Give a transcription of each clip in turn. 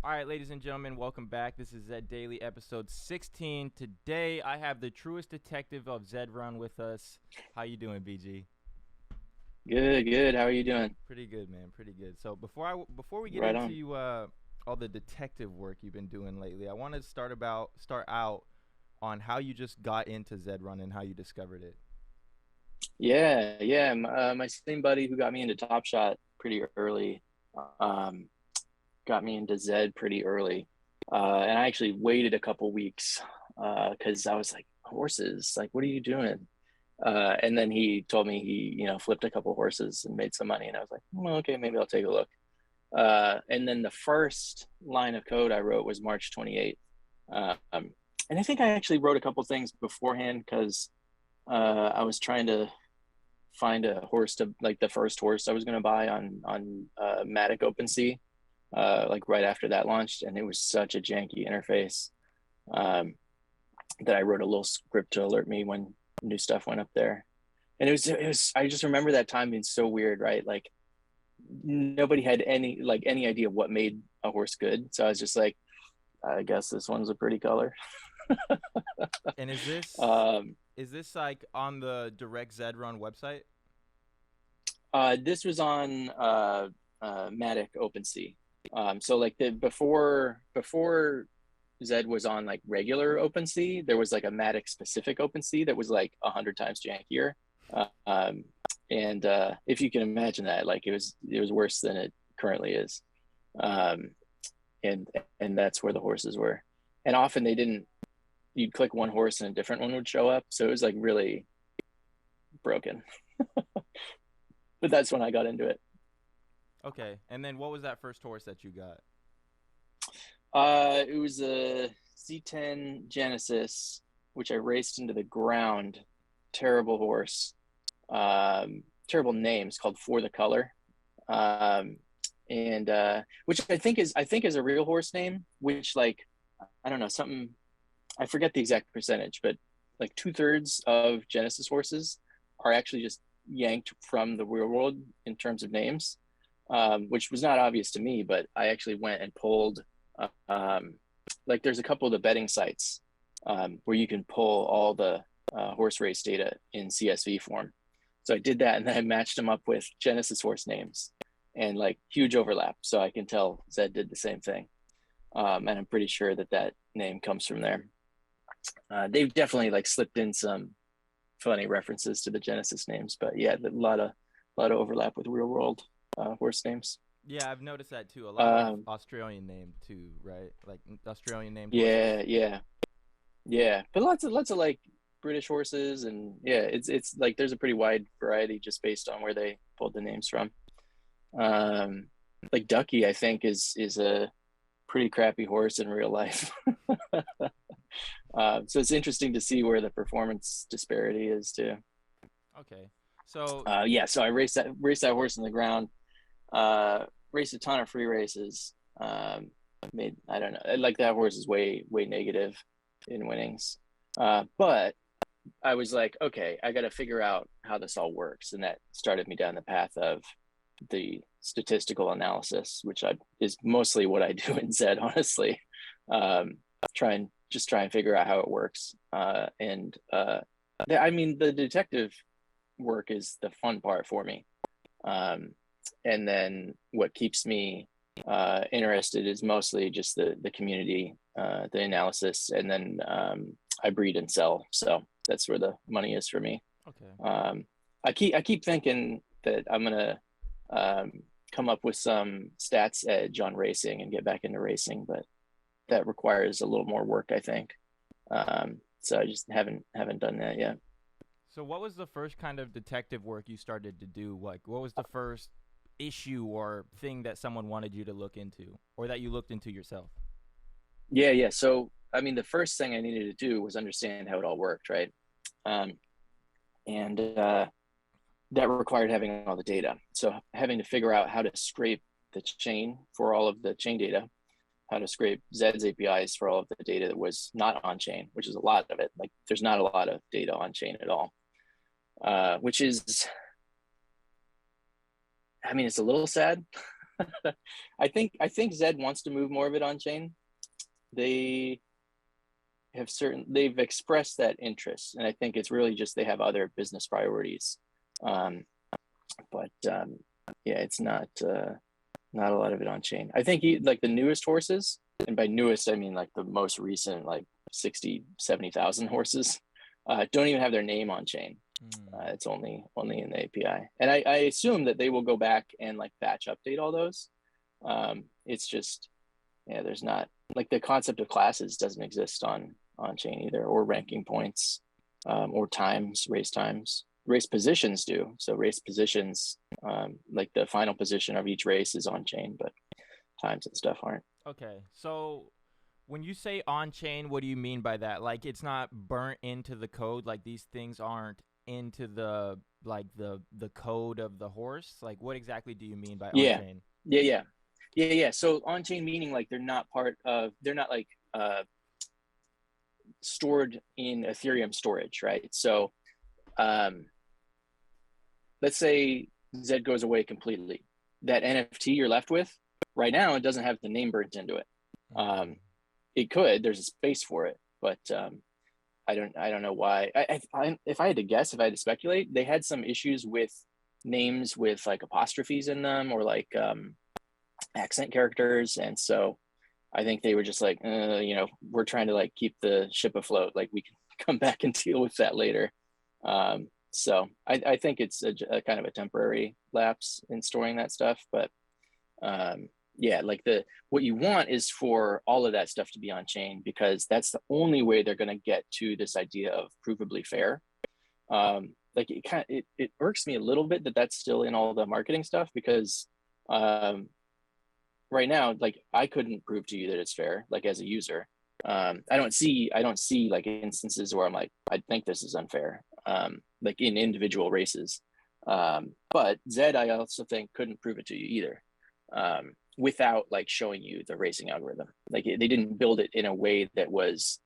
All right, ladies and gentlemen, welcome back. This is Zed Daily, episode 16. Today, I have the truest detective of Zed Run with us. How you doing, BG? Good, good. How are you doing? Pretty good, man. Pretty good. So before we get Right on. into all the detective work you've been doing lately, I want to start out on how you just got into Zed Run and how you discovered it. Yeah. My same buddy who got me into Top Shot pretty early, um, got me into Zed pretty early. And I actually waited a couple weeks because I was like, horses, like, what are you doing? And then he told me he flipped a couple horses and made some money. And I was like, well, okay, maybe I'll take a look. And then the first line of code I wrote was March 28th. Um, and I think I actually wrote a couple things beforehand because I was trying to find a horse to like the first horse I was going to buy on Matic OpenSea, like right after that launched, and it was such a janky interface um, that I wrote a little script to alert me when new stuff went up there. And it was I just remember that time being so weird, right? Like nobody had any idea what made a horse good, so I was just like, I guess this one's a pretty color. And Um, is this like on the direct Zed Run website? this was on Matic OpenSea. So like the before Zed was on like regular OpenSea, there was like a Matic specific OpenSea that was like 100 times jankier. Um, and if you can imagine that, like it was worse than it currently is. Um, and and that's where the horses were. And often they didn't. You'd click one horse and a different one would show up, so it was like really broken. But that's when I got into it. Okay. And then what was that first horse that you got? It was a C10 Genesis, which I raced into the ground. Terrible horse. Terrible name. It's called For the Color. Um, and which I think is a real horse name. Which like I don't know something. I forget the exact percentage, but like 2/3 of Genesis horses are actually just yanked from the real world in terms of names, which was not obvious to me. But I actually went and pulled like there's a couple of the betting sites where you can pull all the horse race data in CSV form. So I did that, and then I matched them up with Genesis horse names, and like huge overlap. So I can tell Zed did the same thing, and I'm pretty sure that that name comes from there. They've definitely like slipped in some funny references to the Genesis names, but yeah, a lot of overlap with real world horse names. Yeah, I've noticed that too. A lot of Um, Australian named too, right? Like Australian named horses. yeah, but lots of like British horses, and yeah, it's like there's a pretty wide variety just based on where they pulled the names from. Um, like Ducky, I think is a pretty crappy horse in real life. So it's interesting to see where the performance disparity is too. Okay. So Yeah, so I raced that horse in the ground. Uh, Raced a ton of free races. Made I don't know, like that horse is way negative in winnings. But I was like, okay, I got to figure out how this all works, and that started me down the path of the statistical analysis, which is mostly what I do in Zed, honestly. Um, try and figure out how it works, and I mean, the detective work is the fun part for me. Um, and then what keeps me interested is mostly just the community, the analysis, and then I breed and sell. So that's where the money is for me. okay. Um, I keep thinking that I'm gonna come up with some stats edge on racing and get back into racing, but that requires a little more work, I think. So I just haven't done that yet. So what was the first kind of detective work you started to do? Like what was the first issue or thing that someone wanted you to look into or that you looked into yourself? Yeah. So I mean, the first thing I needed to do was understand how it all worked, right? Um, and that required having all the data. So having to figure out how to scrape the chain for all of the chain data, how to scrape Zed's APIs for all of the data that was not on chain, which is a lot of it. Like there's not a lot of data on chain at all, which is, I mean, it's a little sad I think Zed wants to move more of it on chain. They they've expressed that interest, and I think it's really just they have other business priorities. But yeah, it's not a lot of it on chain. I think like the newest horses, and by newest I mean like the most recent, like 60,000-70,000 horses, don't even have their name on chain. It's only in the API, and I assume that they will go back and like batch update all those. It's just, yeah, there's not like the concept of classes doesn't exist on chain either, or ranking points, or race times. Race positions do. So race positions, like the final position of each race is on chain, but times and stuff aren't. Okay, so when you say on chain, what do you mean by that? Like it's not burnt into the code, like these things aren't into the code of the horse? Like what exactly do you mean by on Yeah. chain? Yeah. So on chain meaning like they're not like stored in Ethereum storage, right? So let's say Zed goes away completely. That NFT you're left with right now, it doesn't have the name burnt into it. It could, there's a space for it, but I don't know why. If I had to guess, if I had to speculate, they had some issues with names with like apostrophes in them, or like accent characters, and so I think they were just like, we're trying to like keep the ship afloat. Like we can come back and deal with that later. So I think it's a kind of a temporary lapse in storing that stuff, but yeah, like what you want is for all of that stuff to be on chain, because that's the only way they're going to get to this idea of provably fair. Like it irks me a little bit that that's still in all the marketing stuff, because right now, like I couldn't prove to you that it's fair, like as a user. I don't see like instances where I'm like, I think this is unfair, like in individual races. But Zed, I also think couldn't prove it to you either, without like showing you the racing algorithm. Like they didn't build it in a way that was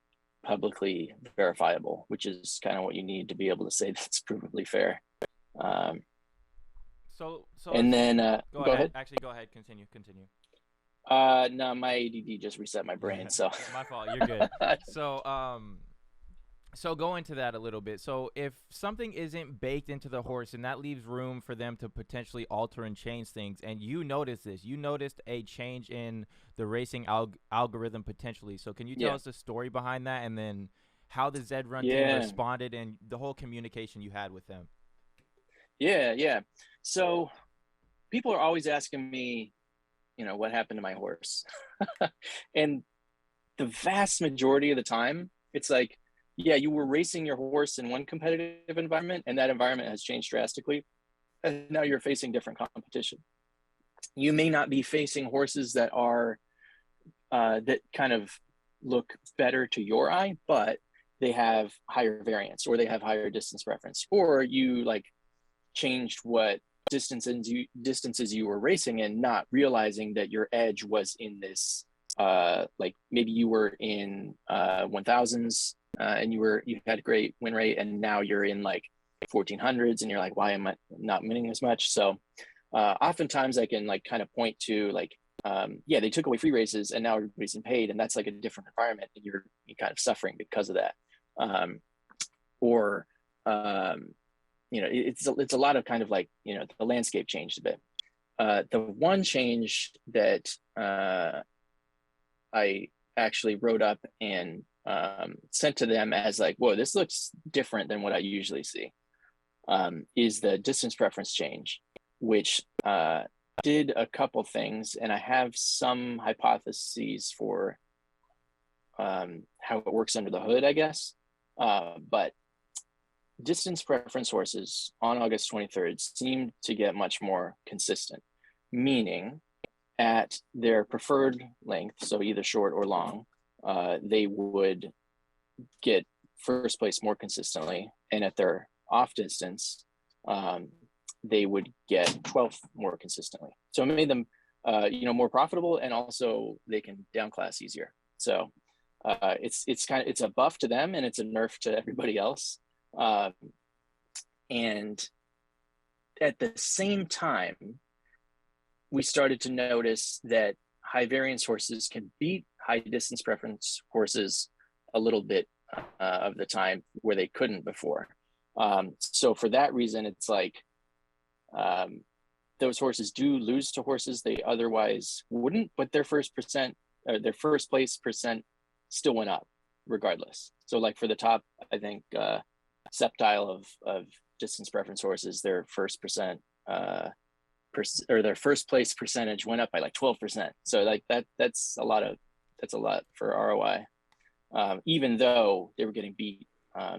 publicly verifiable, which is kind of what you need to be able to say that's provably fair. So and then go go ahead. ahead. Actually, go ahead. Continue. No, my ADD just reset my brain, so My fault. You're good. So go into that a little bit. So if something isn't baked into the horse, and that leaves room for them to potentially alter and change things, and you noticed this, you noticed a change in the racing algorithm potentially. So can you tell us the story behind that, and then how the Zed Run team responded, and the whole communication you had with them? Yeah. So people are always asking me, what happened to my horse? And the vast majority of the time, it's like, yeah, you were racing your horse in one competitive environment, and that environment has changed drastically, and now you're facing different competition. You may not be facing horses that are that kind of look better to your eye, but they have higher variance, or they have higher distance preference, or you like changed what distances you were racing in, not realizing that your edge was in this like maybe you were in 1000s, and you had a great win rate, and now you're in like 1400s, and you're like, why am I not winning as much? So oftentimes I can like kind of point to like, yeah, they took away free races and now everybody's in paid, and that's like a different environment, and you're kind of suffering because of that. Or it's a lot of kind of like, the landscape changed a bit. The one change that I actually wrote up and sent to them as like, whoa, this looks different than what I usually see, is the distance preference change, which did a couple things, and I have some hypotheses for how it works under the hood, I guess. But distance preference horses on August 23rd seemed to get much more consistent, meaning at their preferred length, so either short or long, they would get first place more consistently, and at their off distance, they would get 12th more consistently. So it made them, more profitable, and also they can downclass easier. So it's a buff to them, and it's a nerf to everybody else. And at the same time, we started to notice that high variance horses can beat high distance preference horses a little bit of the time where they couldn't before. So for that reason, it's like those horses do lose to horses they otherwise wouldn't, but their first place percent still went up regardless. So like for the top, I think septile of distance preference horses, their first their first place percentage went up by like 12%. So like that's a lot for ROI, even though they were getting beat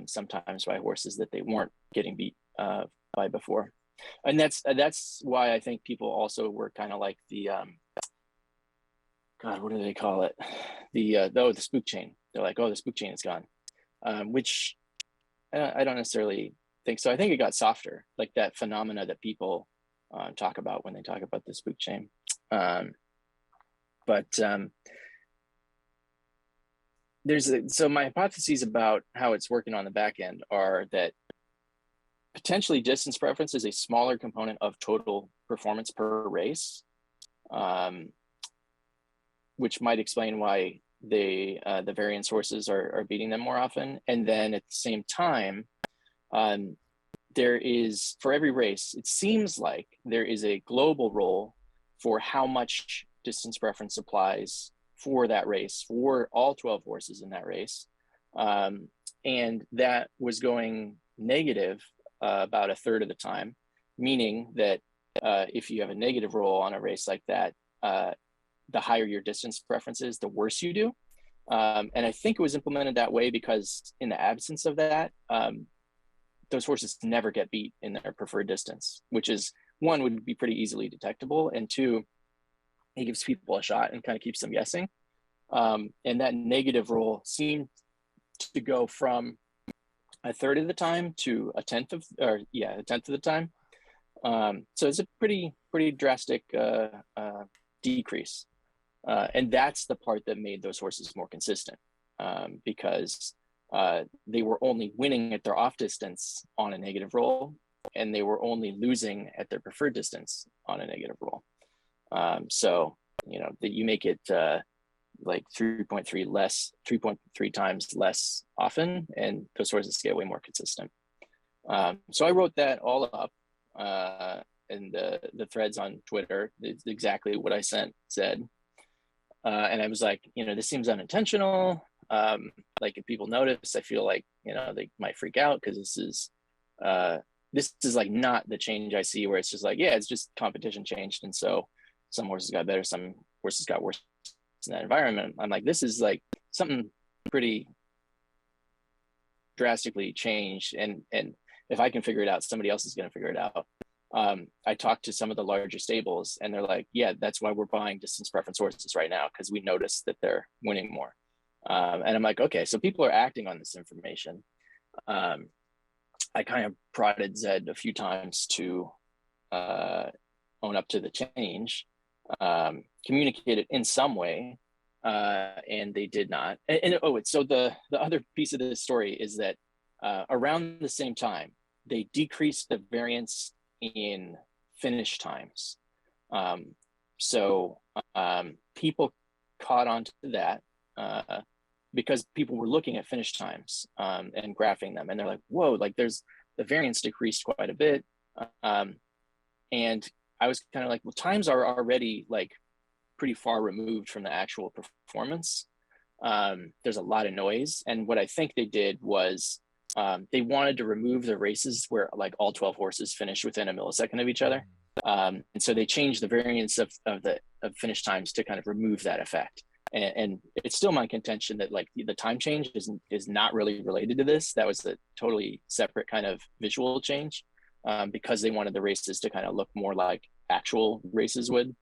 sometimes by horses that they weren't getting beat by before. And that's why I think people also were kind of like the God, what do they call it? The spook chain. They're like, oh, the spook chain is gone, which I don't necessarily think so. I think it got softer, like that phenomena that people talk about when they talk about the spook chain. So my hypotheses about how it's working on the back end are that potentially distance preference is a smaller component of total performance per race, which might explain why the variance horses are beating them more often. And then at the same time, there is, for every race, it seems like there is a global role for how much distance preference applies for that race, for all 12 horses in that race. And that was going negative about a third of the time, meaning that if you have a negative role on a race like that, the higher your distance preference is, the worse you do. And I think it was implemented that way because in the absence of that, those horses never get beat in their preferred distance, which is, one, would be pretty easily detectable, and two, it gives people a shot and kind of keeps them guessing. And that negative role seemed to go from a third of the time to a tenth of the time. So it's a pretty drastic decrease. And that's the part that made those horses more consistent, because they were only winning at their off distance on a negative roll, and they were only losing at their preferred distance on a negative roll. So, that you make it like 3.3 times less often, and those horses get way more consistent. So I wrote that all up in the threads on Twitter. It's exactly what I sent Zed. And I was like, this seems unintentional. Like if people notice, I feel like, they might freak out because this is like not the change I see where it's just like, yeah, it's just competition changed. And so some horses got better, some horses got worse in that environment. I'm like, this is like something pretty drastically changed. And if I can figure it out, somebody else is going to figure it out. I talked to some of the larger stables and they're like, yeah, that's why we're buying distance preference horses right now, because we noticed that they're winning more. And I'm like, okay, so people are acting on this information. I kind of prodded Zed a few times to own up to the change, communicate it in some way, and they did not. So the other piece of this story is that around the same time, they decreased the variance in finish times. So people caught on to that because people were looking at finish times and graphing them, and they're like, whoa, like the variance decreased quite a bit. And I was kind of like, well, times are already like pretty far removed from the actual performance. There's a lot of noise. And what I think they did was they wanted to remove the races where like all 12 horses finished within a millisecond of each other. And so they changed the variance of finish times to kind of remove that effect. And it's still my contention that like the time change is not really related to this. That was a totally separate kind of visual change because they wanted the races to kind of look more like actual races would.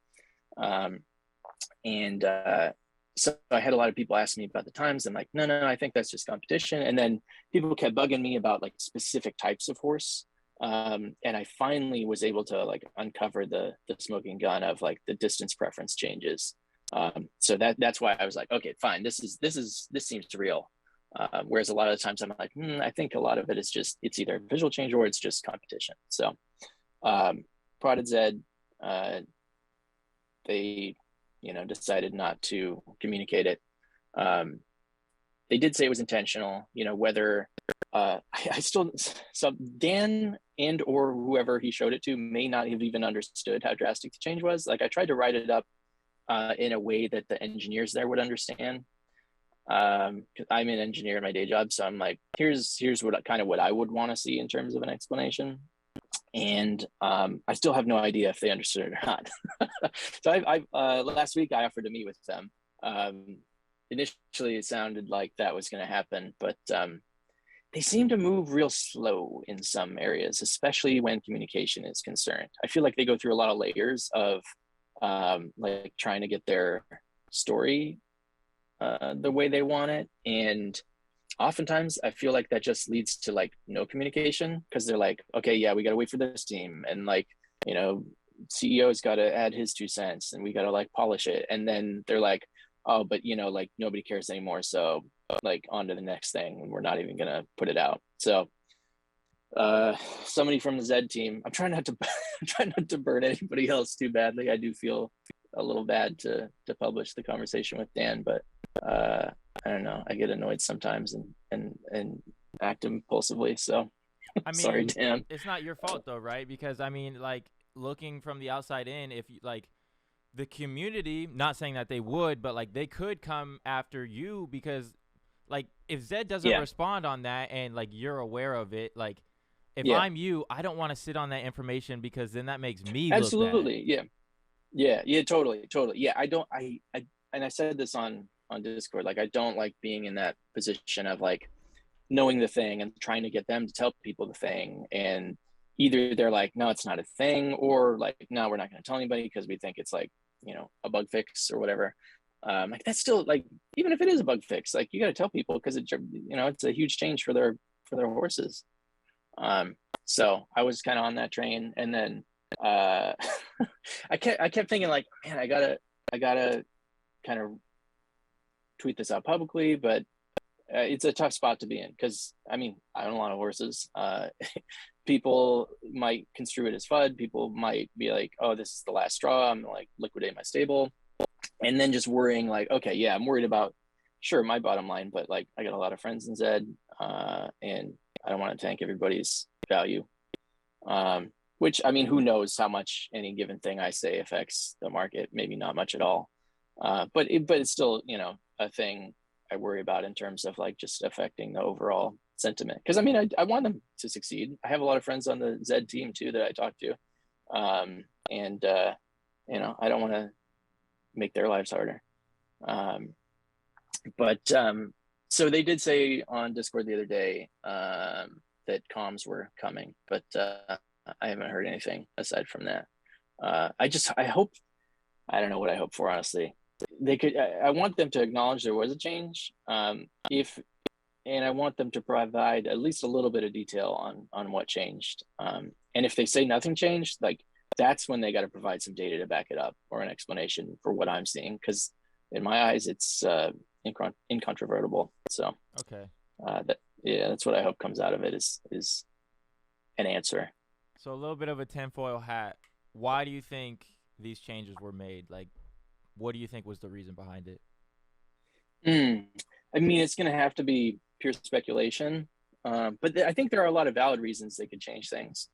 So I had a lot of people ask me about the times. I'm like, no, I think that's just competition. And then people kept bugging me about like specific types of horse. And I finally was able to like uncover the smoking gun of like the distance preference changes. So that's why I was like, okay, fine. This seems real. Whereas a lot of the times I'm like, I think a lot of it is just, it's either a visual change or it's just competition. So prodded Zed, they, decided not to communicate it. Um, they did say it was intentional, whether I still, so Dan and or whoever he showed it to may not have even understood how drastic the change was. Like I tried to write it up in a way that the engineers there would understand. I'm an engineer in my day job, so I'm like, here's what I would want to see in terms of an explanation. And I still have no idea if they understood it or not. So last week I offered to meet with them. Initially, it sounded like that was going to happen, but they seem to move real slow in some areas, especially when communication is concerned. I feel like they go through a lot of layers of like trying to get their story the way they want it, and oftentimes I feel like that just leads to like no communication because they're like, okay, yeah, we got to wait for this team, and like, CEO's got to add his 2 cents, and we got to like polish it, and then they're like, oh, but like nobody cares anymore, so like on to the next thing, and we're not even gonna put it out. So somebody from the Zed team, I'm trying not to try not to burn anybody else too badly. I do feel a little bad to publish the conversation with Dan, but I don't know, I get annoyed sometimes and act impulsively, so I sorry, mean, Dan. it's not your fault though, right? Because I mean, like looking from the outside in, if you like the community, not saying that they would, but like they could come after you because like if Zed doesn't Yeah, respond on that and like you're aware of it, like if yeah, I'm you, I don't want to sit on that information because then that makes me look bad. absolutely, yeah, yeah, totally, yeah. I don't I and I said this on Discord, like I don't like being in that position of like knowing the thing and trying to get them to tell people the thing, and either they're like, no, it's not a thing, or like, no, we're not going to tell anybody because we think it's like, a bug fix or whatever. Like that's still like, even if it is a bug fix, like you got to tell people because it's a huge change for their horses. So I was kind of on that train, and then I kept thinking like, man, I gotta kind of tweet this out publicly, but it's a tough spot to be in because I mean I own a lot of horses. People might construe it as FUD. People might be like, "Oh, this is the last straw. I'm like liquidate my stable," and then just worrying like, "Okay, yeah, I'm worried about sure my bottom line, but like I got a lot of friends in Zed, and I don't want to tank everybody's value." Which I mean, who knows how much any given thing I say affects the market? Maybe not much at all. But it's still a thing I worry about in terms of like just affecting the overall sentiment. Because I mean, I want them to succeed. I have a lot of friends on the Zed team too that I talk to, and I don't want to make their lives harder. But so they did say on Discord the other day that comms were coming, but I haven't heard anything aside from that. I hope, I don't know what I hope for, honestly. They could, I want them to acknowledge there was a change. And I want them to provide at least a little bit of detail on what changed. And if they say nothing changed, like that's when they got to provide some data to back it up or an explanation for what I'm seeing. Because in my eyes, it's incontrovertible. So Okay. that's what I hope comes out of it is an answer. So a little bit of a tinfoil hat. Why do you think these changes were made? Like, what do you think was the reason behind it? I mean, it's going to have to be pure speculation, but I think there are a lot of valid reasons they could change things.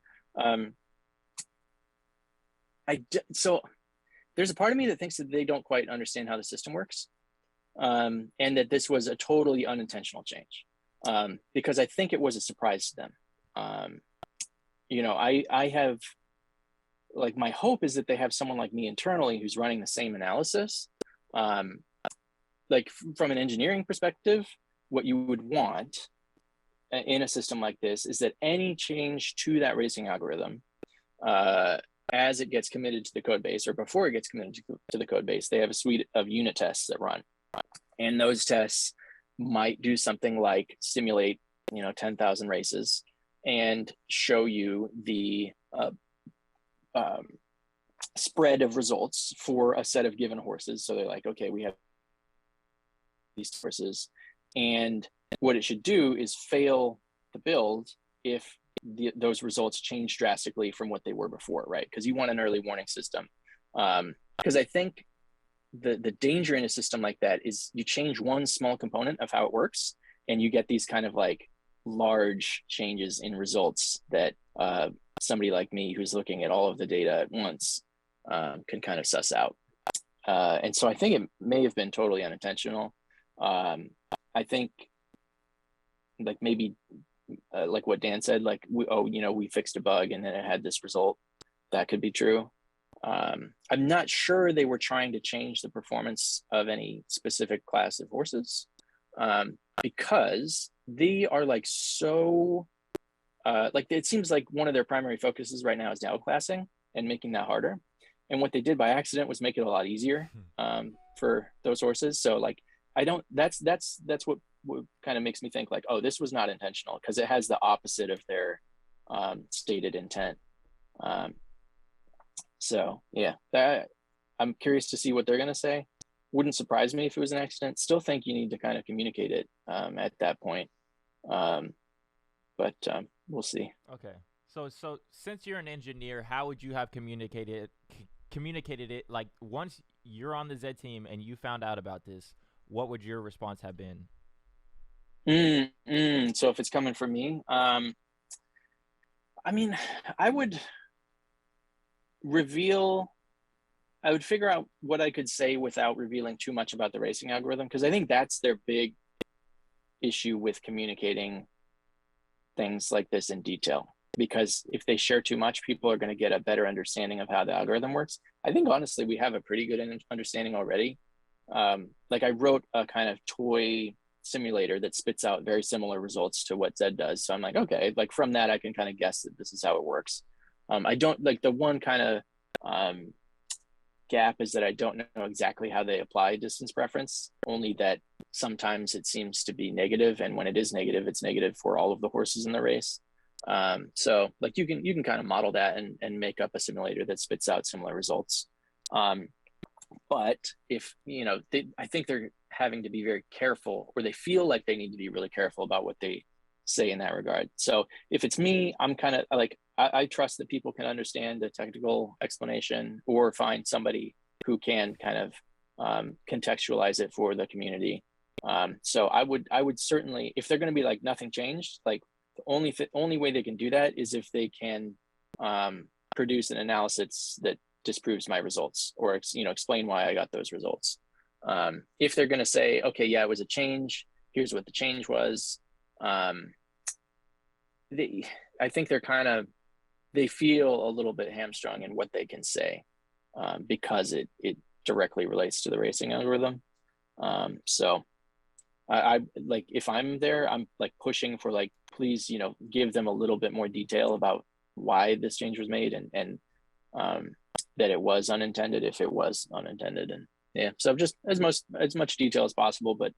So there's a part of me that thinks that they don't quite understand how the system works, and that this was a totally unintentional change, because I think it was a surprise to them. I have, like, my hope is that they have someone like me internally who's running the same analysis. Like from an engineering perspective, what you would want in a system like this is that any change to that racing algorithm, as it gets committed to the code base or before it gets committed to the code base, they have a suite of unit tests that run. And those tests might do something like simulate, 10,000 races and show you the spread of results for a set of given horses. So they're like, okay, we have these horses, and what it should do is fail the build if those results change drastically from what they were before, right? Because you want an early warning system. because I think the danger in a system like that is you change one small component of how it works, and you get these kind of like large changes in results that somebody like me who's looking at all of the data at once can kind of suss out. And so I think it may have been totally unintentional. I think like maybe like what Dan said, like we fixed a bug and then it had this result. That could be true. I'm not sure they were trying to change the performance of any specific class of horses, because they are like so like it seems like one of their primary focuses right now is outclassing and making that harder. And what they did by accident was make it a lot easier for those horses. So like that's what kind of makes me think like, oh, this was not intentional, because it has the opposite of their stated intent. So yeah, I'm curious to see what they're going to say. Wouldn't surprise me if it was an accident. Still think you need to kind of communicate it at that point. But we'll see. Okay. So since you're an engineer, how would you have communicated it? Like once you're on the Zed team and you found out about this, what would your response have been? So if it's coming from me, I mean, I would figure out what I could say without revealing too much about the racing algorithm, because I think that's their big issue with communicating things like this in detail. Because if they share too much, people are going to get a better understanding of how the algorithm works. I think honestly, we have a pretty good understanding already. Like I wrote a kind of toy simulator that spits out very similar results to what Zed does. So I'm like, okay, like from that, I can kind of guess that this is how it works. I don't like the one kind of gap is that I don't know exactly how they apply distance preference, only that sometimes it seems to be negative. And when it is negative, it's negative for all of the horses in the race. So like you can kind of model that and make up a simulator that spits out similar results. But if, I think they're having to be very careful, or they feel like they need to be really careful about what they say in that regard. So if it's me, I'm kind of like, I trust that people can understand the technical explanation or find somebody who can kind of contextualize it for the community. So I would certainly, if they're going to be like nothing changed, like the only way they can do that is if they can produce an analysis that disproves my results, or explain why I got those results. If they're going to say, okay, yeah, it was a change, here's what the change was, I think they feel a little bit hamstrung in what they can say, because it directly relates to the racing algorithm. So I like, if I'm there, I'm like pushing for like, please, give them a little bit more detail about why this change was made, and that it was unintended if it was unintended. And yeah, so just as much detail as possible, but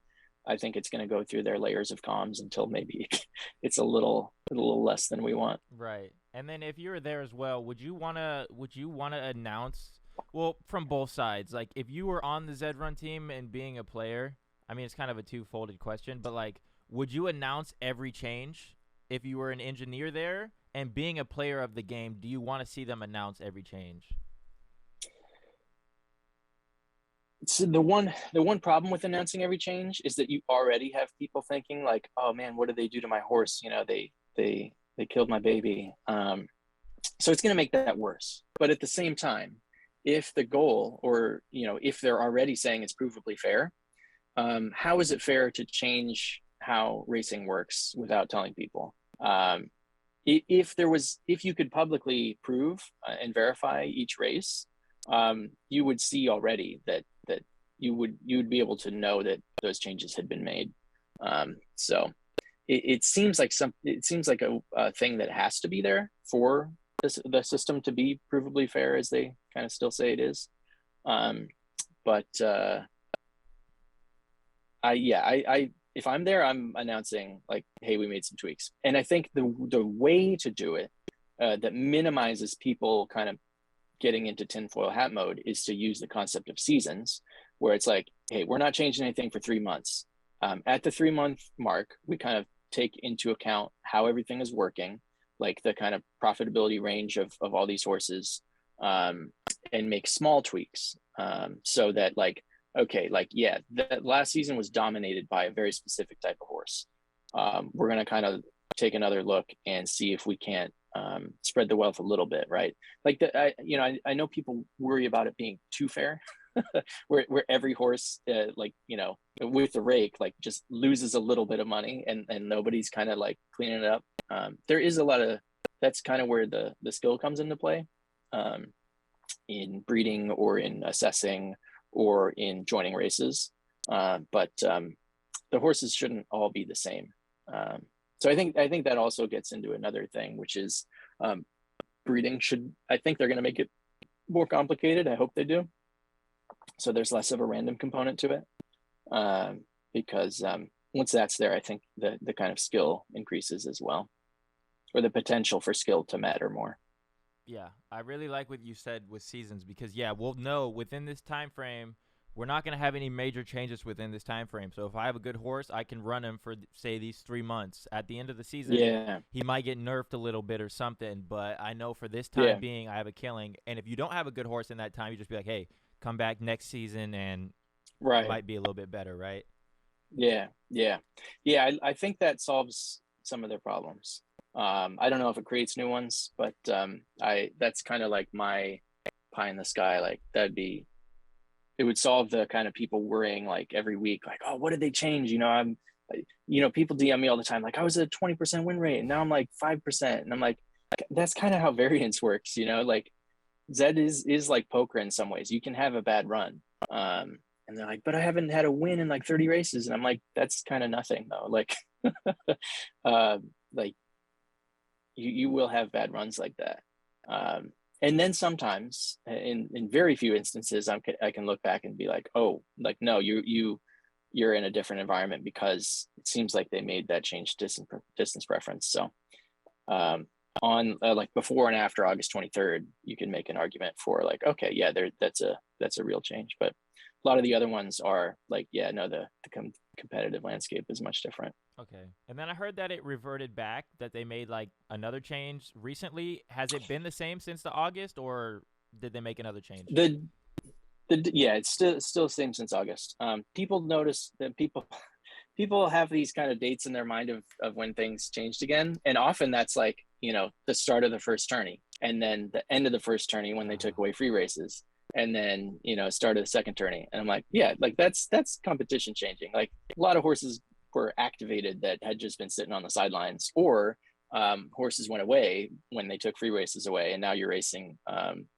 I think it's going to go through their layers of comms until maybe it's a little less than we want. Right. And then if you were there as well, would you wanna announce, well, from both sides, like if you were on the Zed Run team and being a player, I mean, it's kind of a two-folded question, but like, would you announce every change if you were an engineer there? And being a player of the game, do you want to see them announce every change? So the one problem with announcing every change is that you already have people thinking like, oh man, what did they do to my horse? They killed my baby. So it's going to make that worse. But at the same time, if the goal, or if they're already saying it's provably fair, how is it fair to change how racing works without telling people? If you could publicly prove and verify each race, you would see already that you would be able to know that those changes had been made. So it seems like a thing that has to be there for the system to be provably fair, as they kind of still say it is. But if I'm there, I'm announcing like, hey, we made some tweaks. And I think the way to do it that minimizes people kind of getting into tinfoil hat mode is to use the concept of seasons, where it's like, hey, we're not changing anything for 3 months. At the 3-month mark, we kind of take into account how everything is working, like the kind of profitability range of all these horses. and make small tweaks, so that like, okay, like, yeah, the last season was dominated by a very specific type of horse. We're going to kind of take another look and see if we can't spread the wealth a little bit, right? Like I know people worry about it being too fair, where every horse, like, with the rake, like just loses a little bit of money, and nobody's kind of like cleaning it up. There is a lot of, that's kind of where the skill comes into play, in breeding or in assessing or in joining races. But the horses shouldn't all be the same. So I think that also gets into another thing, which is breeding should, I think they're going to make it more complicated. I hope they do. So there's less of a random component to it, because once that's there, I think the kind of skill increases as well, or the potential for skill to matter more. Yeah, I really like what you said with seasons, because yeah, we'll know within this time frame we're not going to have any major changes within this time frame. So if I have a good horse, I can run him for say these 3 months. At the end of the season, Yeah, he might get nerfed a little bit or something, but I know for this time yeah, being I have a killing. And if you don't have a good horse in that time, you just be like, "Hey, come back next season and it right. might be a little bit better," right? Yeah, yeah, yeah. I think that solves some of their problems. I don't know if it creates new ones, but I that's kind of like my pie in the sky. Like it would solve the kind of people worrying like every week, like, oh, what did they change? People DM me all the time, like I was at a 20% win rate and now I'm like 5%, and I'm like, that's kind of how variance works. Like Zed is like poker in some ways. You can have a bad run. And they're like, but I haven't had a win in like 30 races. And I'm like, that's kind of nothing though. Like, uh, like you will have bad runs like that. And then sometimes in very few instances, I can look back and be like, oh, like, no, you're in a different environment because it seems like they made that change distance preference. So, on like before and after August 23rd, you can make an argument for like, okay, yeah, that's a real change. But a lot of the other ones are like, yeah, no, the competitive landscape is much different. Okay. And then I heard that it reverted back, that they made like another change recently. Has it been the same since the August, or did they make another change? Yeah, it's still the same since August. People notice that people have these kind of dates in their mind of when things changed again, and often that's like, the start of the first tourney, and then the end of the first tourney when they took away free races, and then start of the second tourney. And I'm like, yeah, like that's competition changing. Like a lot of horses were activated that had just been sitting on the sidelines, or horses went away when they took free races away, and now you're racing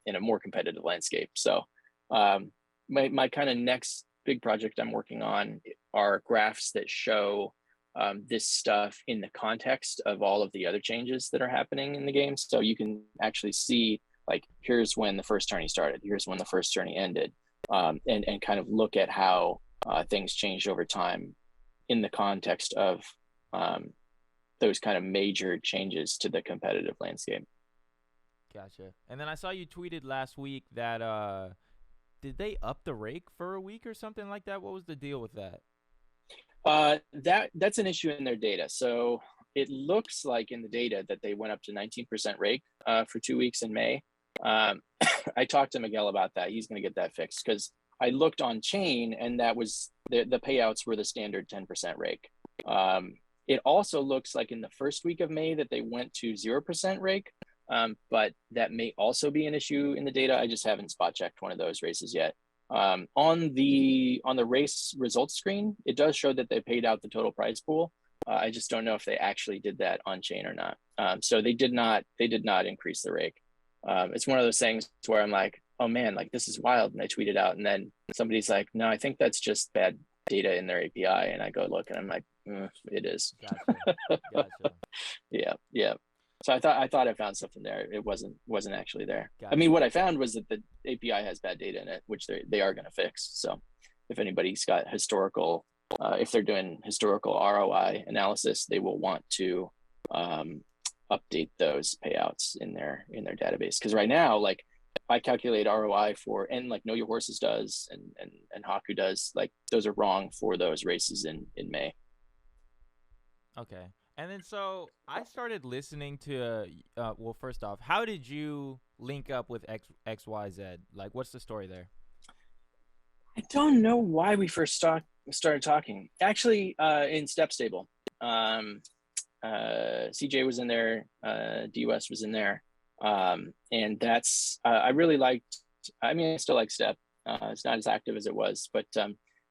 in a more competitive landscape. So my kind of next big project I'm working on are graphs that show this stuff in the context of all of the other changes that are happening in the game. So you can actually see, like, here's when the first tourney started, here's when the first tourney ended, and kind of look at how things changed over time in the context of those kind of major changes to the competitive landscape. Gotcha. And then I saw you tweeted last week that did they up the rake for a week or something like that? What was the deal with that? That's an issue in their data. So it looks like in the data that they went up to 19% rake for 2 weeks in May. I talked to Miguel about that. He's going to get that fixed, because I looked on chain and that was the payouts were the standard 10% rake. It also looks like in the first week of May that they went to 0% rake, but that may also be an issue in the data. I just haven't spot checked one of those races yet. On the race results screen, it does show that they paid out the total prize pool. I just don't know if they actually did that on chain or not. So they did not increase the rake. It's one of those things where I'm like, oh man, like this is wild. And I tweet it out, and then somebody's like, no, I think that's just bad data in their API. And I go look, and I'm like, it is. Gotcha. Gotcha. Yeah. So I thought I found something there. It wasn't actually there. Gotcha. I mean, what I found was that the API has bad data in it, which they are going to fix. So if anybody's got historical, if they're doing historical ROI analysis, they will want to update those payouts in their database. Because right now, like, I calculate ROI for, and like Know Your Horses does, and Haku does, like those are wrong for those races in May. Okay. And then so I started listening to well, first off, how did you link up with XYZ? Like, what's the story there? I don't know why we first started talking. Actually, in Step Stable, CJ was in there, DUS was in there, and that's I really liked. I mean, I still like Step. It's not as active as it was, but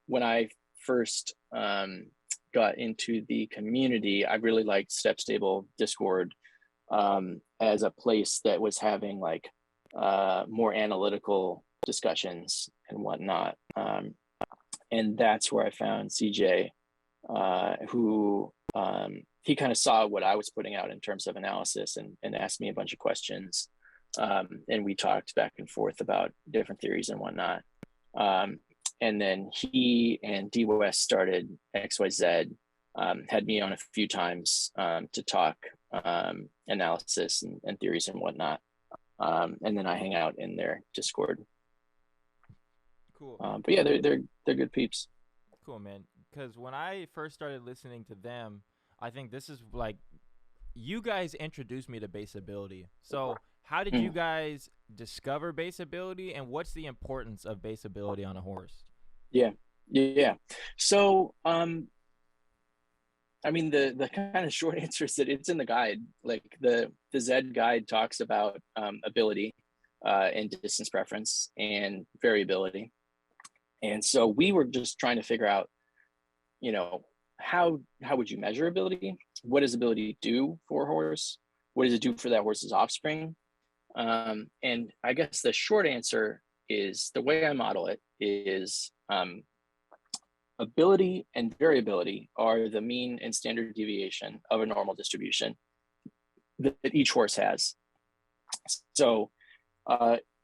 when I first got into the community, I really liked Step Stable Discord as a place that was having like more analytical discussions and whatnot. And that's where I found CJ, who he kind of saw what I was putting out in terms of analysis and asked me a bunch of questions. And we talked back and forth about different theories and whatnot. And then he and DWS started XYZ, had me on a few times to talk analysis and theories and whatnot. And then I hang out in their Discord. Cool. But yeah, they're good peeps. Cool, man. Because when I first started listening to them, I think this is like, you guys introduced me to baseability. So how did you guys discover baseability, and what's the importance of baseability on a horse? Yeah. So, I mean, the kind of short answer is that it's in the guide. Like the Zed guide talks about ability and distance preference and variability. And so we were just trying to figure out, how would you measure ability? What does ability do for a horse? What does it do for that horse's offspring? And I guess the short answer is, the way I model it is, ability and variability are the mean and standard deviation of a normal distribution that each horse has. So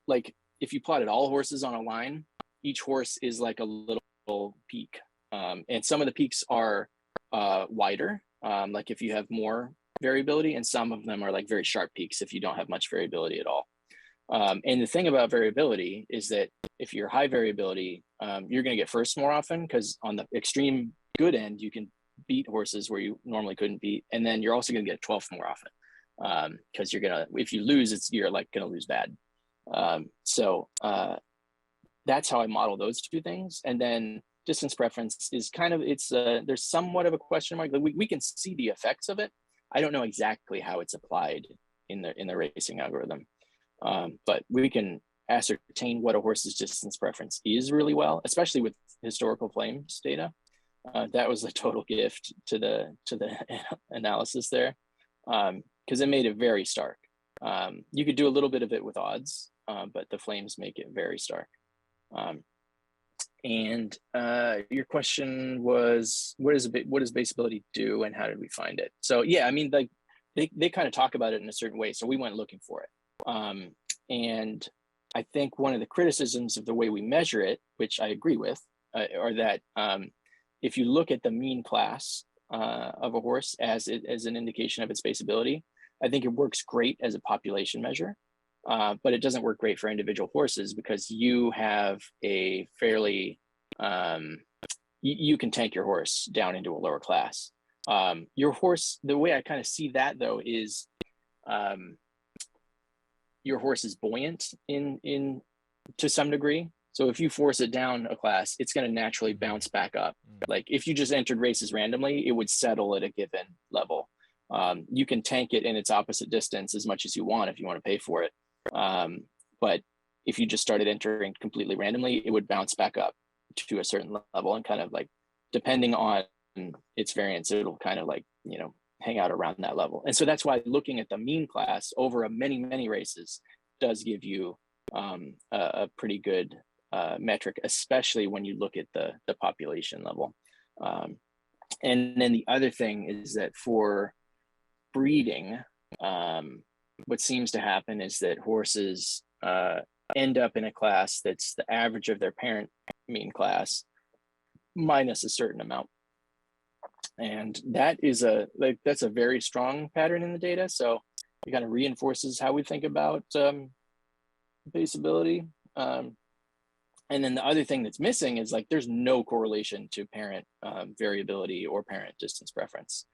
like if you plotted all horses on a line, each horse is like a little peak. And some of the peaks are wider, like if you have more variability, and some of them are like very sharp peaks if you don't have much variability at all. And the thing about variability is that if you're high variability, you're going to get first more often, because on the extreme good end, you can beat horses where you normally couldn't beat. And then you're also going to get 12th more often, because if you lose, you're like going to lose bad. So that's how I model those two things. And then distance preference is kind of, there's somewhat of a question mark. Like we can see the effects of it. I don't know exactly how it's applied in the racing algorithm. But we can ascertain what a horse's distance preference is really well, especially with historical flames data. That was a total gift to the analysis there, because it made it very stark. You could do a little bit of it with odds, but the flames make it very stark. And your question was, what does baseability do, and how did we find it? So yeah, I mean, like they kind of talk about it in a certain way, so we went looking for it. And I think one of the criticisms of the way we measure it, which I agree with, are that if you look at the mean class of a horse as an indication of its baseability, I think it works great as a population measure, but it doesn't work great for individual horses, because you have a fairly, you can tank your horse down into a lower class. Your horse, the way I kind of see that though is, your horse is buoyant in to some degree. So if you force it down a class, it's going to naturally bounce back up. Like if you just entered races randomly, it would settle at a given level. You can tank it in its opposite distance as much as you want if you want to pay for it. But if you just started entering completely randomly, it would bounce back up to a certain level, and kind of like, depending on its variance, it'll kind of like, hang out around that level. And so that's why looking at the mean class over a many races does give you a pretty good metric, especially when you look at the population level. And then the other thing is that for breeding, what seems to happen is that horses end up in a class that's the average of their parent mean class minus a certain amount. And that is that's a very strong pattern in the data. So it kind of reinforces how we think about baseability. And then the other thing that's missing is like, there's no correlation to parent variability or parent distance preference.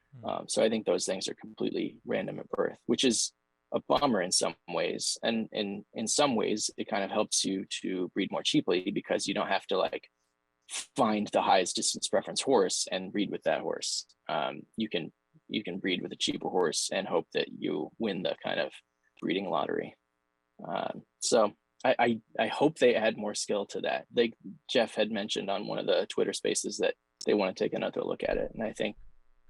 So I think those things are completely random at birth, which is a bummer in some ways. And in some ways, it kind of helps you to breed more cheaply because you don't have to like find the highest distance preference horse and breed with that horse. You can breed with a cheaper horse and hope that you win the kind of breeding lottery. So I hope they add more skill to that. Jeff had mentioned on one of the Twitter spaces that they want to take another look at it, and I think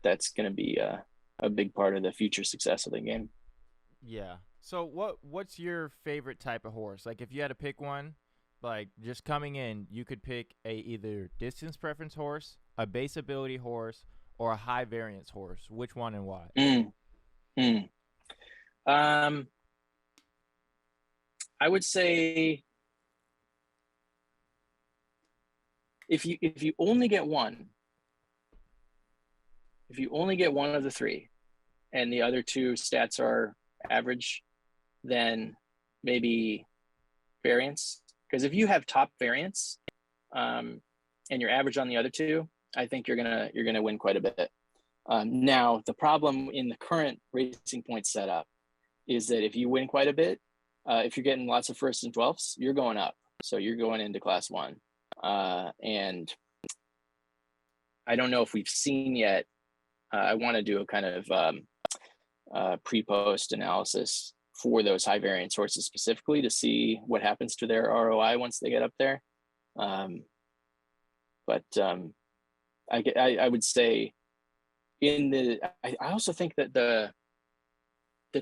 that's going to be a big part of the future success of the game. Yeah. So what's your favorite type of horse? Like if you had to pick one, like just coming in, you could pick a either distance preference horse, a base ability horse, or a high variance horse. Which one and why? I would say if you only get one, if you only get one of the three, and the other two stats are average, then maybe variance. Because if you have top variance, and you're average on the other two, I think you're gonna win quite a bit. Now the problem in the current Racing Point setup is that if you win quite a bit, if you're getting lots of firsts and 12ths, you're going up. So you're going into class 1. And I don't know if we've seen yet. I want to do a kind of pre-post analysis for those high variance horses specifically to see what happens to their ROI once they get up there. But I would say I also think that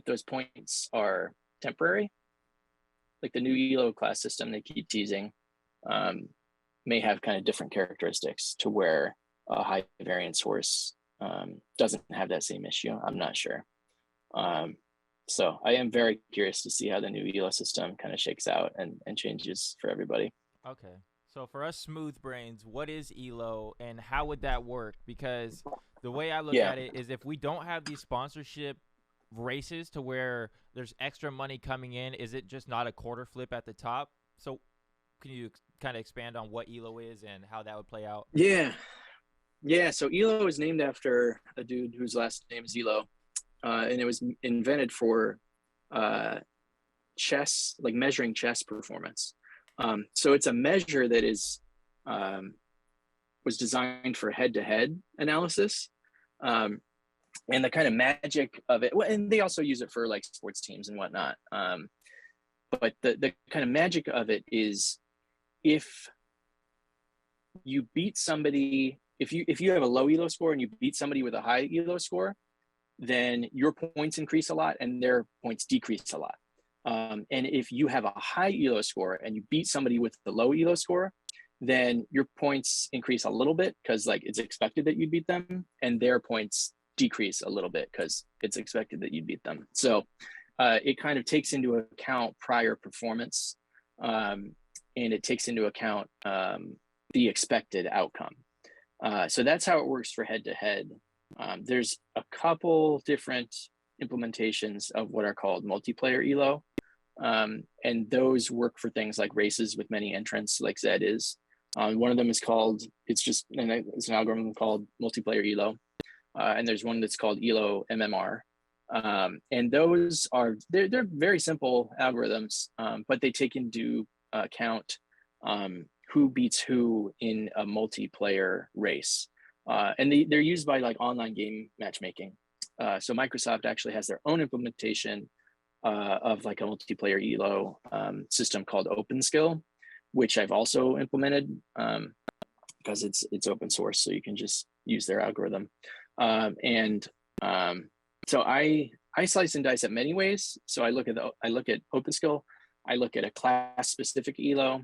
those points are temporary. Like the new ELO class system they keep teasing may have kind of different characteristics to where a high variance horse doesn't have that same issue. I'm not sure. So I am very curious to see how the new ELO system kind of shakes out and changes for everybody. Okay. So for us smooth brains, what is ELO and how would that work? Because the way I look at it is if we don't have these sponsorship races to where there's extra money coming in, is it just not a quarter flip at the top? So can you kind of expand on what ELO is and how that would play out? Yeah, so ELO is named after a dude whose last name is Elo, and it was invented for chess, like measuring chess performance. So it's a measure that is was designed for head-to-head analysis. And the kind of magic of it, and they also use it for like sports teams and whatnot. But the kind of magic of it is if you beat somebody, if you have a low ELO score and you beat somebody with a high ELO score, then your points increase a lot and their points decrease a lot. And if you have a high ELO score and you beat somebody with the low ELO score, then your points increase a little bit because like it's expected that you beat them, and their points decrease a little bit because it's expected that you beat them. So it kind of takes into account prior performance, and it takes into account the expected outcome. So that's how it works for head-to-head. There's a couple different implementations of what are called multiplayer ELO, and those work for things like races with many entrants, like Zed is. One of them is called, it's an algorithm called multiplayer ELO. And there's one that's called ELO MMR. And those are, they're very simple algorithms, but they take into account who beats who in a multiplayer race. And they're used by like online game matchmaking. So Microsoft actually has their own implementation of like a multiplayer ELO system called OpenSkill, which I've also implemented because it's open source, so you can just use their algorithm. So I slice and dice it many ways. So I look at OpenSkill, I look at a class specific ELO,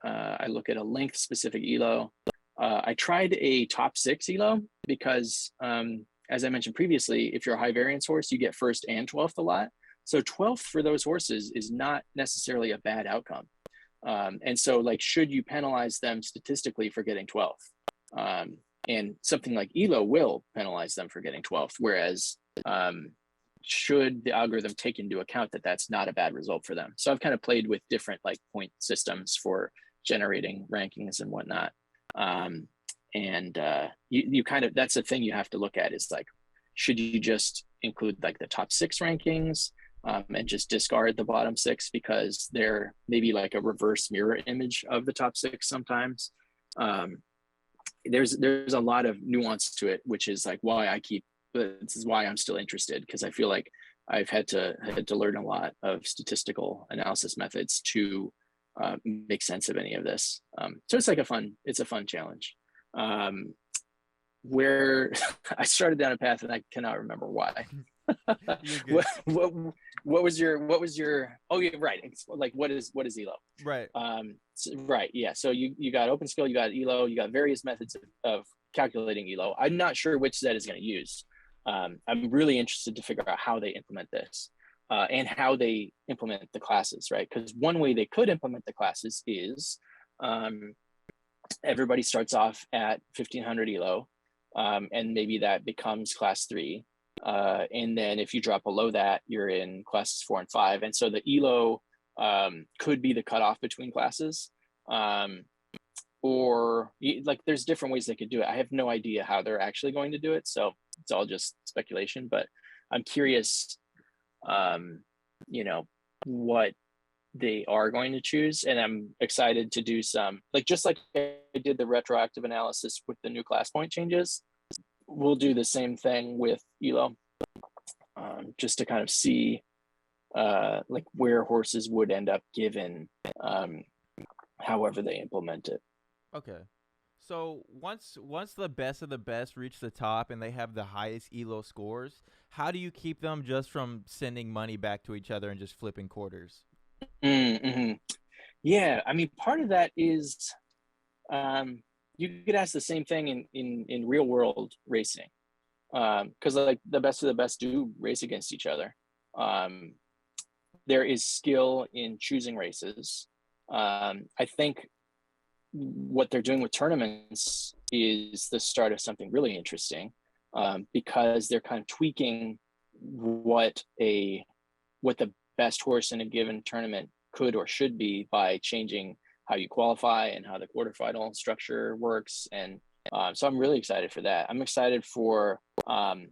I look at a length specific ELO. I tried a top 6 ELO because, as I mentioned previously, if you're a high variance horse, you get first and 12th a lot. So 12th for those horses is not necessarily a bad outcome. And so like, should you penalize them statistically for getting 12th? And something like ELO will penalize them for getting 12th, whereas should the algorithm take into account that that's not a bad result for them? So I've kind of played with different like point systems for generating rankings and whatnot. You kind of, that's the thing you have to look at is like, should you just include like the top 6 rankings? and just discard the bottom six because they're maybe like a reverse mirror image of the top six sometimes. Um, there's a lot of nuance to it, which is like why this is why I'm still interested, because I feel like I've had to learn a lot of statistical analysis methods to make sense of any of this. So it's like a fun challenge. Where I started down a path and I cannot remember why. You're good. What was your oh yeah, right, it's like what is elo? Right. Right, yeah, so you got open skill, you got elo, you got various methods of calculating elo. I'm not sure which Zed is going to use. I'm really interested to figure out how they implement this, and how they implement the classes, right? Because one way they could implement the classes is everybody starts off at 1500 elo, and maybe that becomes class 3. And then if you drop below that, you're in classes 4 and 5. And so the elo could be the cutoff between classes. Or like there's different ways they could do it. I have no idea how they're actually going to do it. So it's all just speculation, but I'm curious, what they are going to choose. And I'm excited to do some, like, just like I did the retroactive analysis with the new class point changes, we'll do the same thing with elo, just to kind of see like where horses would end up given, however they implement it. Okay. So once the best of the best reach the top and they have the highest elo scores, how do you keep them just from sending money back to each other and just flipping quarters? Mm-hmm. Yeah, I mean, part of that is you could ask the same thing in real world racing, because like the best of the best do race against each other. There is skill in choosing races. I think what they're doing with tournaments is the start of something really interesting, because they're kind of tweaking what the best horse in a given tournament could or should be by changing how you qualify and how the quarterfinal structure works. And so I'm really excited for that. I'm excited for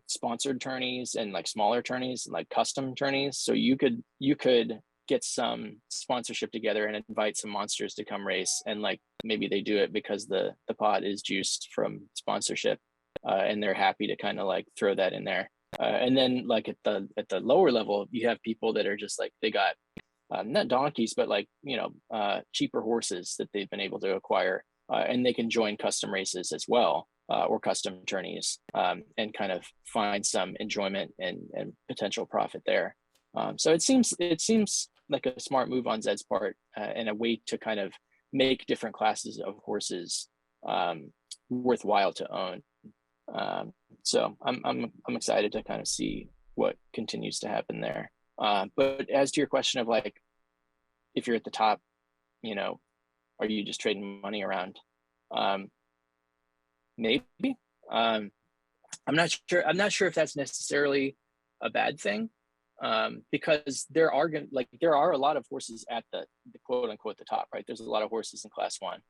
sponsored tourneys and like smaller tourneys and like custom tourneys. So you could get some sponsorship together and invite some monsters to come race, and like maybe they do it because the pot is juiced from sponsorship, and they're happy to kind of like throw that in there. And then like at the lower level, you have people that are just like they got not donkeys, but like cheaper horses that they've been able to acquire, and they can join custom races as well, or custom tourneys, and kind of find some enjoyment and potential profit there. So it seems like a smart move on Zed's part, and a way to kind of make different classes of horses worthwhile to own. So I'm excited to kind of see what continues to happen there. But as to your question of like, if you're at the top, are you just trading money around? Maybe. I'm not sure. I'm not sure if that's necessarily a bad thing, because there are a lot of horses at the quote unquote the top, right? There's a lot of horses in class 1.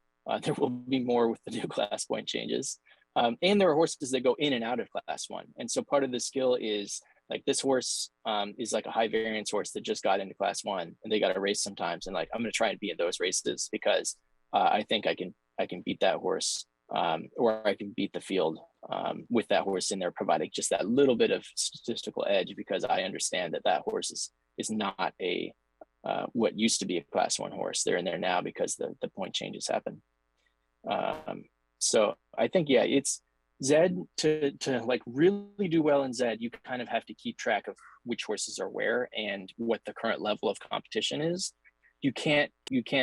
There will be more with the new class point changes. And there are horses that go in and out of class 1. And so part of the skill is like this horse is like a high variance horse that just got into class 1, and they got to race sometimes. And like, I'm going to try and be in those races because I think I can beat that horse, or I can beat the field with that horse in there, providing just that little bit of statistical edge, because I understand that horse is not a what used to be a class 1 horse. They're in there now because the point changes happen. So I think, yeah, it's Zed to like really do well in Zed, you kind of have to keep track of which horses are where and what the current level of competition is. You can't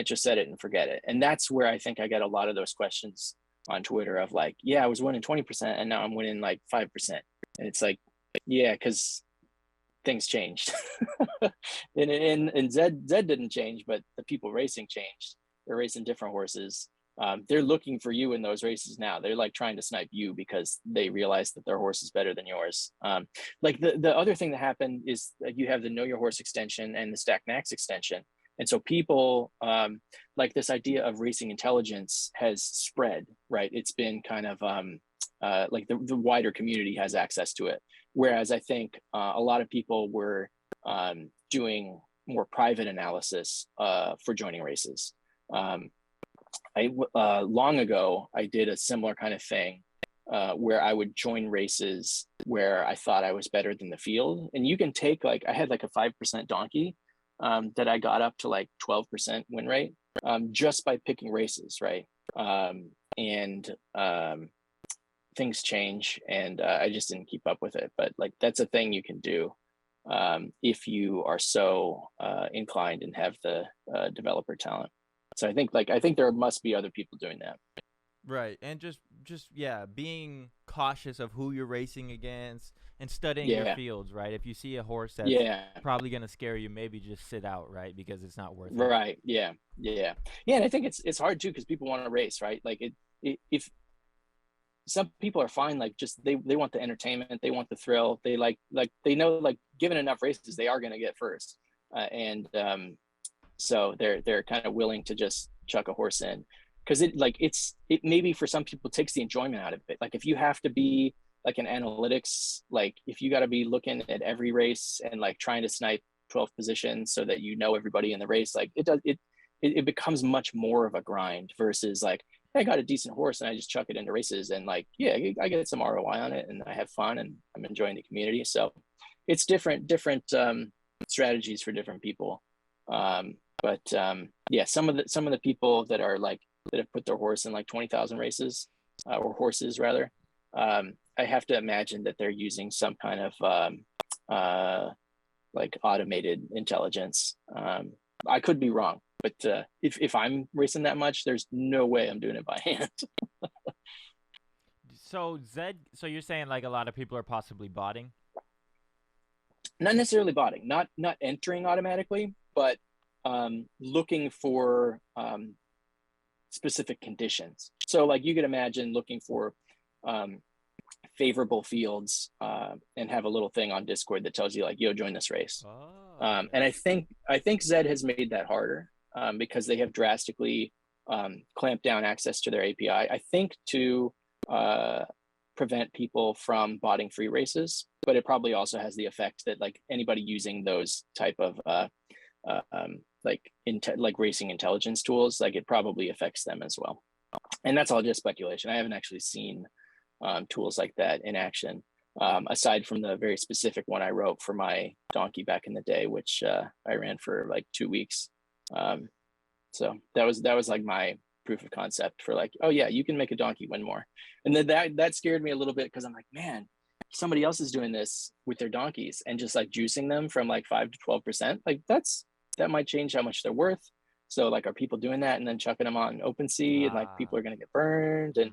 just set it and forget it. And that's where I think I get a lot of those questions on Twitter of like, yeah, I was winning 20% and now I'm winning like 5%. And it's like, yeah, because things changed. and Zed didn't change, but the people racing changed. They're racing different horses. They're looking for you in those races now. They're like trying to snipe you because they realize that their horse is better than yours. Like the other thing that happened is that you have the Know Your Horse extension and the Stack Max extension. And so people, like this idea of racing intelligence has spread, right? It's been kind of like the wider community has access to it. Whereas I think a lot of people were doing more private analysis for joining races. Long ago, I did a similar kind of thing where I would join races where I thought I was better than the field. And you can take like, I had like a 5% donkey that I got up to like 12% win rate just by picking races, right? And things change, and I just didn't keep up with it. But like, that's a thing you can do if you are so inclined and have the developer talent. So I think there must be other people doing that. Right. And just yeah, being cautious of who you're racing against and studying your Yeah. fields, right? If you see a horse that's Yeah. probably going to scare you, maybe just sit out, right? Because it's not worth it. Right. Yeah. And I think it's hard too, because people want to race, right? Like if some people are fine, like just they want the entertainment, they want the thrill, they like they know, like given enough races they are going to get first, and so they're kind of willing to just chuck a horse in, because it maybe for some people takes the enjoyment out of it. Like if you have to be like an analytics, like if you got to be looking at every race and like trying to snipe 12 positions so that you know everybody in the race, like it becomes much more of a grind versus like, I got a decent horse and I just chuck it into races, and like, yeah, I get some ROI on it and I have fun and I'm enjoying the community. So it's different strategies for different people. But yeah, some of the people that are like, that have put their horse in like 20,000 races, or horses rather, I have to imagine that they're using some kind of like automated intelligence. I could be wrong, but if I'm racing that much, there's no way I'm doing it by hand. So Zed, so you're saying like a lot of people are possibly botting? Not necessarily botting, not entering automatically, but looking for specific conditions. So like you could imagine looking for favorable fields and have a little thing on Discord that tells you like, yo, join this race. Oh, okay. And I think Zed has made that harder because they have drastically clamped down access to their API. I think to prevent people from botting free races, but it probably also has the effect that like anybody using those type of like racing intelligence tools, like it probably affects them as well. And that's all just speculation. I haven't actually seen tools like that in action, aside from the very specific one I wrote for my donkey back in the day, which I ran for like 2 weeks. So that was like my proof of concept for like, oh yeah, you can make a donkey win more. And then that scared me a little bit, because I'm like, man, somebody else is doing this with their donkeys and just like juicing them from like 5 to 12%. Like that might change how much they're worth. So like, are people doing that and then chucking them on OpenSea and like people are going to get burned? And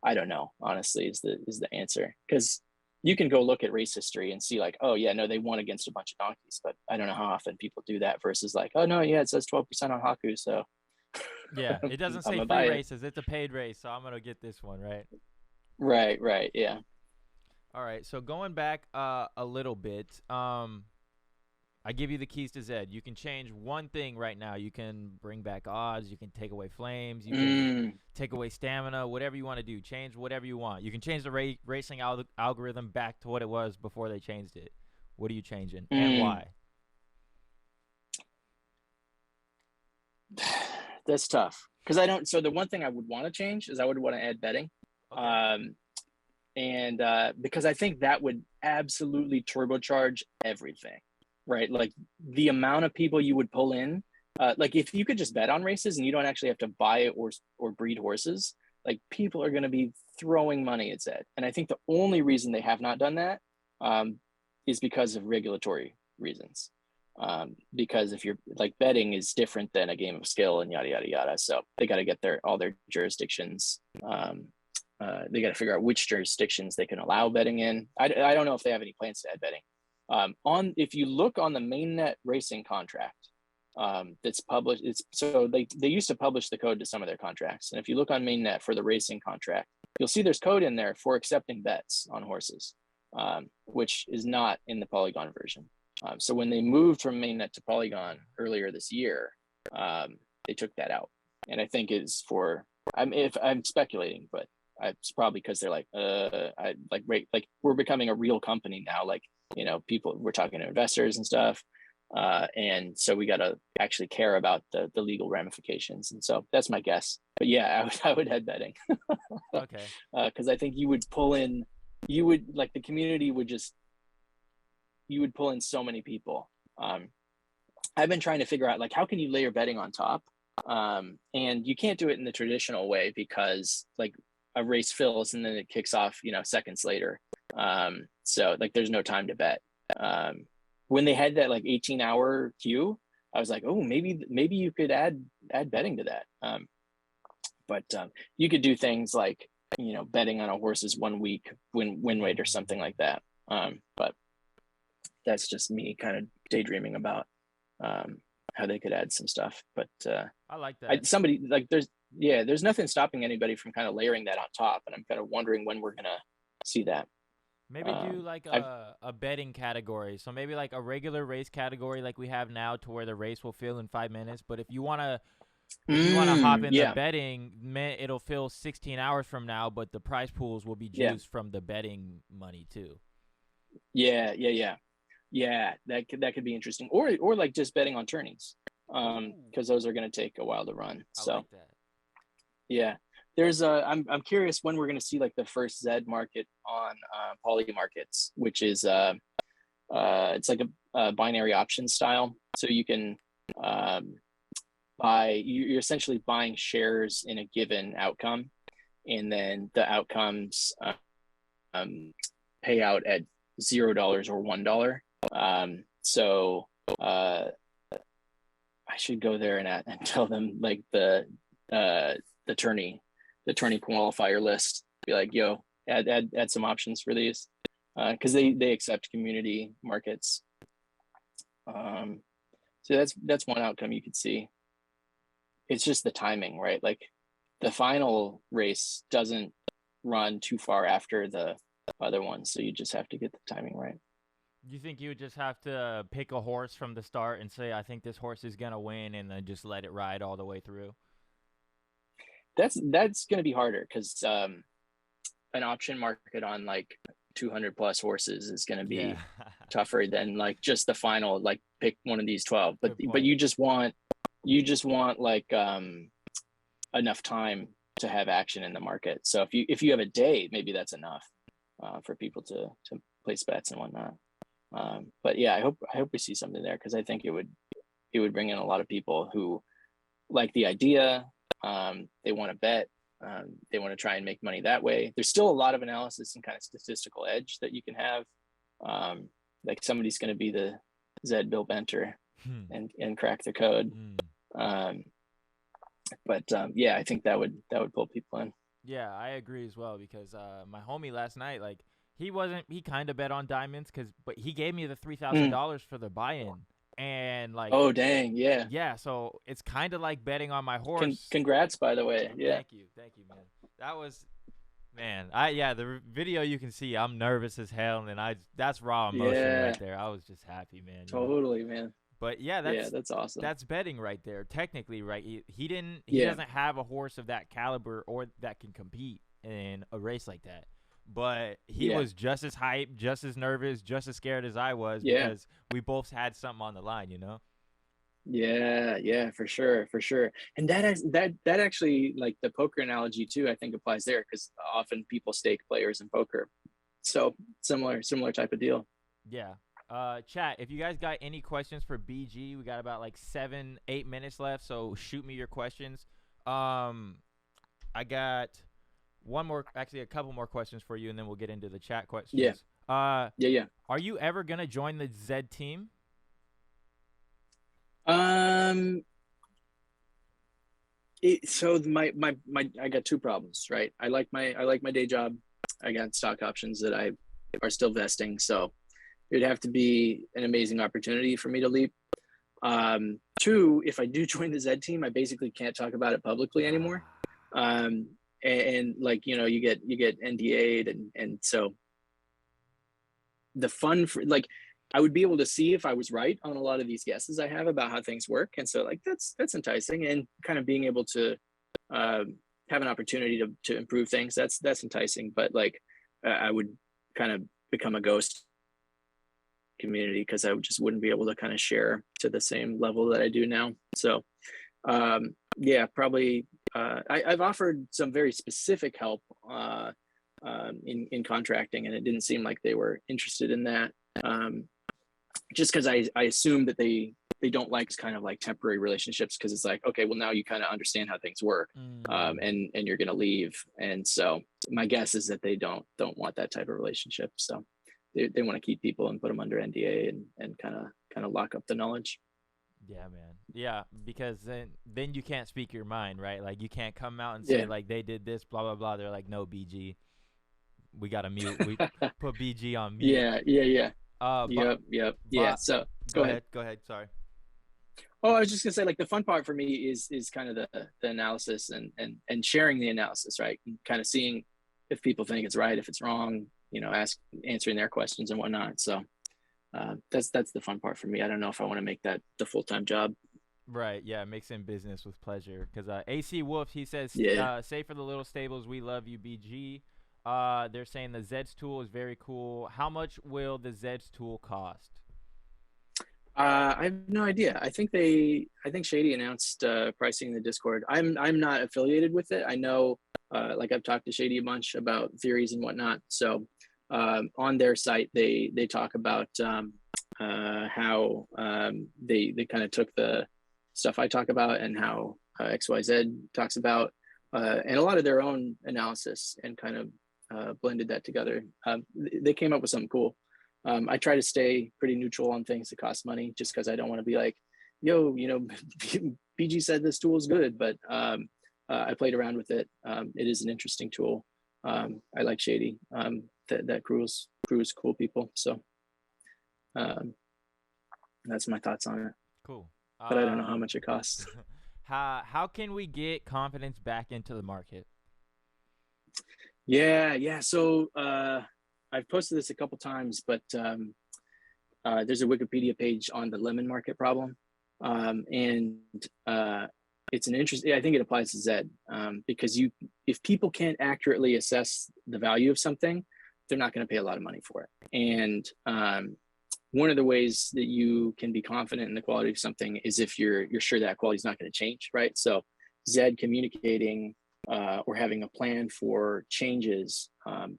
I don't know, honestly, is the answer, because you can go look at race history and see like, oh yeah, no, they won against a bunch of donkeys, but I don't know how often people do that versus like, oh no, yeah, it says 12% on Haku, so Yeah, it doesn't say free races. It's a paid race, so I'm gonna get this one, right? Right, yeah. All right. So going back a little bit, I give you the keys to Zed. You can change one thing right now. You can bring back odds. You can take away flames. You can take away stamina. Whatever you want to do, change whatever you want. You can change the racing algorithm back to what it was before they changed it. What are you changing and why? That's tough, because I don't. So the one thing I would want to change is I would want to add betting, okay. And because I think that would absolutely turbocharge everything, right? Like the amount of people you would pull in, like if you could just bet on races and you don't actually have to buy or breed horses, like people are going to be throwing money at Zed. And I think the only reason they have not done that is because of regulatory reasons. Because if you're like, betting is different than a game of skill and yada yada yada, so they got to get all their jurisdictions. They got to figure out which jurisdictions they can allow betting in. I don't know if they have any plans to add betting. If you look on the mainnet racing contract that's published, so they used to publish the code to some of their contracts, and if you look on mainnet for the racing contract, you'll see there's code in there for accepting bets on horses, which is not in the Polygon version. So when they moved from mainnet to Polygon earlier this year, they took that out, and I think it's for, if I'm speculating, but it's probably because they're like, we're becoming a real company now. Like, people, we're talking to investors and stuff. And so we got to actually care about the legal ramifications. And so that's my guess. But yeah, I would head betting. Okay. Because I think you would pull in, like the community would just, you would pull in so many people. I've been trying to figure out like how can you layer betting on top, and you can't do it in the traditional way because like a race fills and then it kicks off, seconds later. So like there's no time to bet. When they had that like 18-hour queue, I was like, oh, maybe you could add betting to that. But you could do things like betting on a horse's 1 week win rate or something like that. But that's just me kind of daydreaming about how they could add some stuff. But I like that. Somebody like there's nothing stopping anybody from kind of layering that on top, and I'm kind of wondering when we're gonna see that. Maybe do like a betting category. So maybe like a regular race category like we have now, to where the race will fill in 5 minutes. But if you wanna hop in the betting, it'll fill 16 hours from now, but the prize pools will be juiced from the betting money too. Yeah, that could be interesting. Or like just betting on tourneys, because those are going to take a while to run. So I like that. Yeah, there's I'm curious when we're going to see like the first Zed market on poly markets, which is it's like a binary option style. So you can you're essentially buying shares in a given outcome, and then the outcomes pay out at $0 or $1. So I should go there and tell them like the tourney qualifier list. Be like, yo, add some options for these, because they accept community markets. So that's one outcome you could see. It's just the timing, right? Like the final race doesn't run too far after the other ones, so you just have to get the timing right. You think you would just have to pick a horse from the start and say, I think this horse is going to win, and then just let it ride all the way through? That's going to be harder, because an option market on like 200 plus horses is going to be tougher than like just the final, like pick one of these 12. But you just want like enough time to have action in the market. So if you have a day, maybe that's enough for people to place bets and whatnot. But yeah, I hope we see something there, because I think it would bring in a lot of people who like the idea. They want to bet. They want to try and make money that way. There's still a lot of analysis and kind of statistical edge that you can have. Like somebody's going to be the Zed Bill Benter and crack the code. But yeah, I think that would pull people in. Yeah, I agree as well, because my homie last night, like he kind of bet on diamonds, but he gave me the $3,000 for the buy-in. And like, oh dang, yeah, so it's kind of like betting on my horse. Congrats, by the way. Yeah, thank you, man. That was, man, the video you can see, I'm nervous as hell, and that's raw emotion right there. I was just happy, man. Totally, man. But that's awesome. That's betting right there, technically, right? He doesn't have a horse of that caliber or that can compete in a race like that. But he was just as hyped, just as nervous, just as scared as I was, because we both had something on the line, Yeah, for sure. And that actually, like the poker analogy too, I think applies there, because often people stake players in poker. So similar type of deal. Yeah. Chat, if you guys got any questions for BG, we got about like 7-8 minutes left, so shoot me your questions. I got a couple more questions for you, and then we'll get into the chat questions. Yeah. Are you ever gonna join the Zed team? So my I got two problems, right? I like my day job. I got stock options that are still vesting, so it'd have to be an amazing opportunity for me to leap. Two, if I do join the Zed team, I basically can't talk about it publicly anymore. And like, you get NDA'd, and so the fun for like, I would be able to see if I was right on a lot of these guesses I have about how things work. And so like, that's enticing, and kind of being able to have an opportunity to improve things. That's enticing, but like, I would kind of become a ghost community because I just wouldn't be able to kind of share to the same level that I do now. So yeah, probably I've offered some very specific help in contracting, and it didn't seem like they were interested in that. Just because I assume that they don't like kind of like temporary relationships, because it's like, okay, well now you kind of understand how things work, and you're gonna leave, and so my guess is that they don't want that type of relationship. So they want to keep people and put them under NDA and kind of lock up the knowledge. Yeah, man. Yeah, because then you can't speak your mind, right? Like you can't come out and say Yeah. like they did this, blah blah blah. They're like, no, BG, we got to mute. We put BG on mute. Yeah. But Yeah. So go ahead. Go ahead. Sorry. Oh, I was just gonna say, like, the fun part for me is kind of the analysis and sharing the analysis, right? And kind of seeing if people think it's right, if it's wrong, answering their questions and whatnot. So that's the fun part for me. I don't know if I want to make that the full-time job. Right. Yeah. Mixing business with pleasure. Because AC Wolf, he says, Yeah. say for the little stables, we love you, BG. They're saying the Zeds tool is very cool. How much will the Zeds tool cost? I have no idea. I think Shady announced pricing in the Discord. I'm not affiliated with it. I know, like, I've talked to Shady a bunch about theories and whatnot. So on their site, they talk about how they kind of took the stuff I talk about and how XYZ talks about, and a lot of their own analysis, and kind of blended that together. They came up with something cool. I try to stay pretty neutral on things that cost money, just because I don't want to be like, yo, BG said this tool is good, but I played around with it. It is an interesting tool. I like Shady. That crew is cool people. So that's my thoughts on it. Cool. But I don't know how much it costs. How can we get confidence back into the market? Yeah. So I've posted this a couple times, but there's a Wikipedia page on the lemon market problem, and it's an interesting. I think it applies to Zed, because if people can't accurately assess the value of something, they're not going to pay a lot of money for it. And one of the ways that you can be confident in the quality of something is if you're sure that quality is not going to change, right? So Zed communicating or having a plan for changes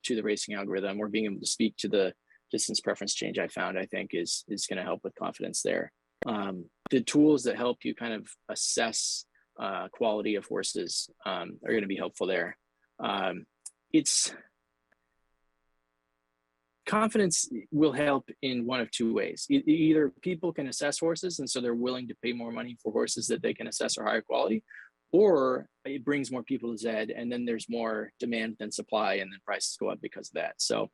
to the racing algorithm, or being able to speak to the distance preference change, I found, I think is going to help with confidence there. The tools that help you kind of assess quality of horses are going to be helpful there. It's confidence will help in one of two ways. Either people can assess horses, and so they're willing to pay more money for horses that they can assess are higher quality, or it brings more people to Zed, and then there's more demand than supply, and then prices go up because of that. So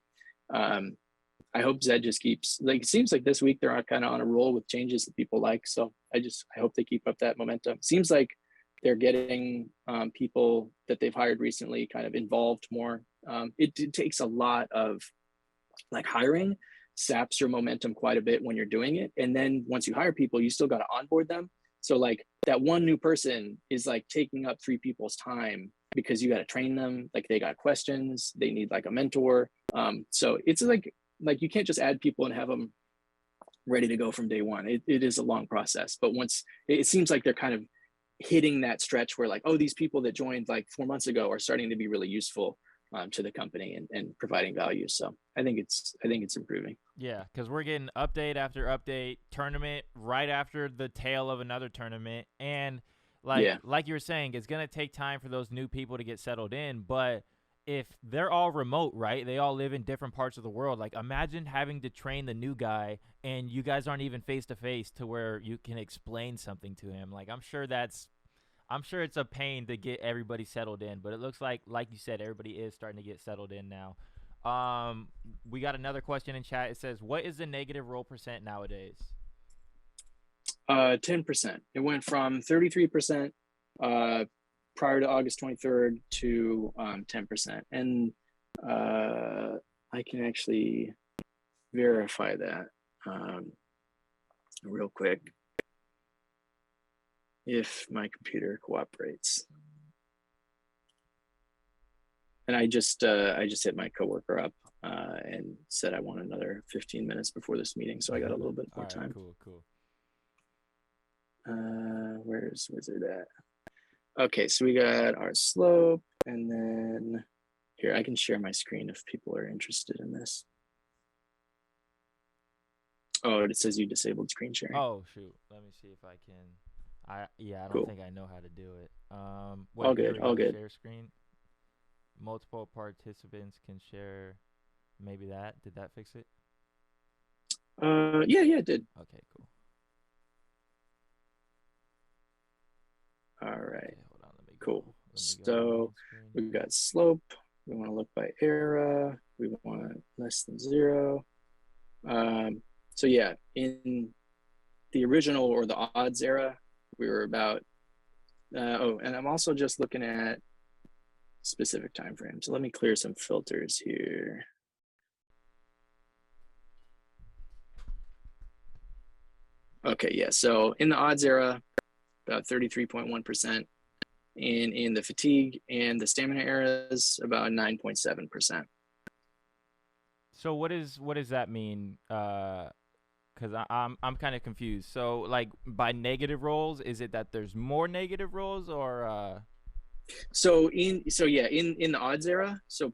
I hope Zed just keeps, like, it seems like this week they're kind of on a roll with changes that people like. So I hope they keep up that momentum. Seems like they're getting people that they've hired recently kind of involved more. It takes a lot of, like, hiring saps your momentum quite a bit when you're doing it. And then once you hire people, you still got to onboard them. So like that one new person is like taking up 3 people's time, because you got to train them. Like, they got questions, they need like a mentor. So it's like you can't just add people and have them ready to go from day one. It is a long process, but once it seems like they're kind of hitting that stretch where, like, oh, these people that joined like 4 months ago are starting to be really useful to the company and providing value. So I think it's improving. Yeah, because we're getting update after update, tournament right after the tail of another tournament, and like you were saying, it's gonna take time for those new people to get settled in. But if they're all remote, right? They all live in different parts of the world. Like, imagine having to train the new guy, and you guys aren't even face to face to where you can explain something to him. Like, I'm sure it's a pain to get everybody settled in, but it looks like you said, everybody is starting to get settled in now. We got another question in chat. It says, what is the negative roll percent nowadays? 10%. It went from 33% prior to August 23rd to 10%. And I can actually verify that real quick, if my computer cooperates. And I just hit my coworker up and said I want another 15 minutes before this meeting, so I got a little bit more time. Cool. Where's it at? Okay, so we got our slope, and then here, I can share my screen if people are interested in this. Oh, it says you disabled screen sharing. Oh shoot, let me see if I can. I don't Cool. think I know how to do it. All good. Share screen. Multiple participants can share. Maybe that did that fix it? Yeah, it did. Okay, cool. All right. Okay, hold on, let me cool. Let me so we've got slope. We want to look by era. We want less than 0. So yeah, in the original or the odds era, we were about, and I'm also just looking at specific time frames. So let me clear some filters here. Okay, yeah, so in the odds era, about 33.1%. And in the fatigue and the stamina eras, about 9.7%. So what does that mean? Because I'm kind of confused. So like by negative rolls, is it that there's more negative rolls or? So in the odds era, so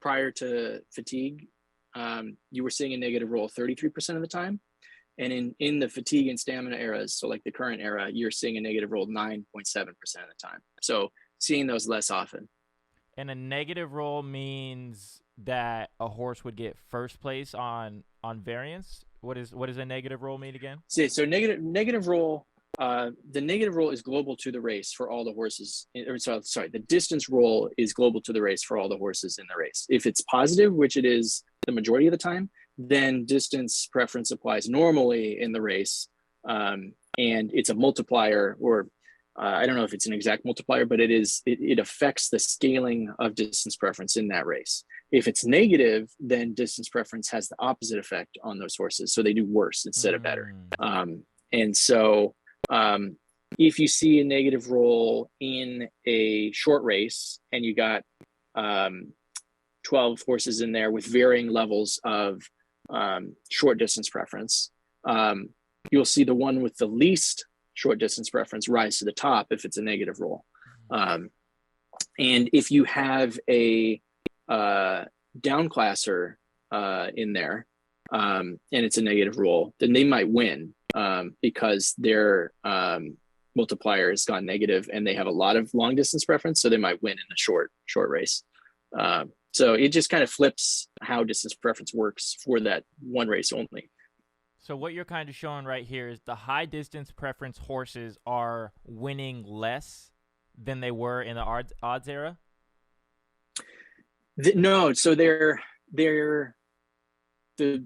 prior to fatigue, you were seeing a negative roll 33% of the time. And in the fatigue and stamina eras, so like the current era, you're seeing a negative roll 9.7% of the time. So seeing those less often. And a negative roll means that a horse would get first place on variance. What does a negative roll mean again? So negative roll. The negative roll is global to the race for all the horses. The distance roll is global to the race for all the horses in the race. If it's positive, which it is the majority of the time, then distance preference applies normally in the race. And it's a multiplier, or I don't know if it's an exact multiplier, but it affects the scaling of distance preference in that race. If it's negative, then distance preference has the opposite effect on those horses. So they do worse instead of better. And so if you see a negative roll in a short race and you got 12 horses in there with varying levels of short distance preference, you'll see the one with the least short distance preference rise to the top if it's a negative roll. And if you have a downclasser in there and it's a negative roll, then they might win because their multiplier has gone negative and they have a lot of long distance preference, so they might win in a short race. So it just kind of flips how distance preference works for that one race only. So what you're kind of showing right here is the high distance preference horses are winning less than they were in the odds era? No, so the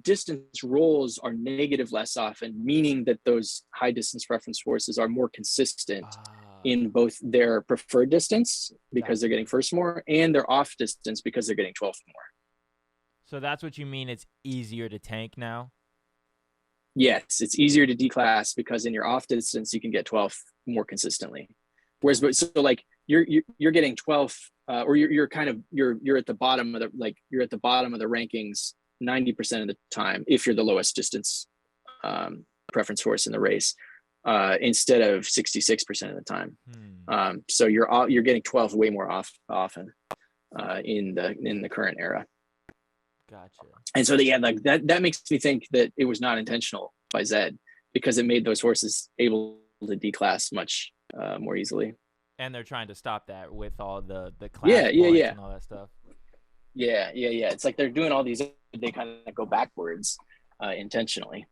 distance rolls are negative less often, meaning that those high distance preference horses are more consistent in both their preferred distance because they're getting first more and their off distance because they're getting 12th more. So that's what you mean it's easier to tank now? Yes, it's easier to declass because in your off distance you can get 12th more consistently. Whereas, so like you're getting 12th, or you're at the bottom of the rankings 90% of the time if you're the lowest distance preference horse in the race, instead of 66% of the time. So you're getting 12 way more often in the current era. Gotcha. And so that makes me think that it was not intentional by Zed, because it made those horses able to declass much more easily. And they're trying to stop that with all the class points and all that stuff. Yeah. It's like they're doing all these, they kind of go backwards intentionally.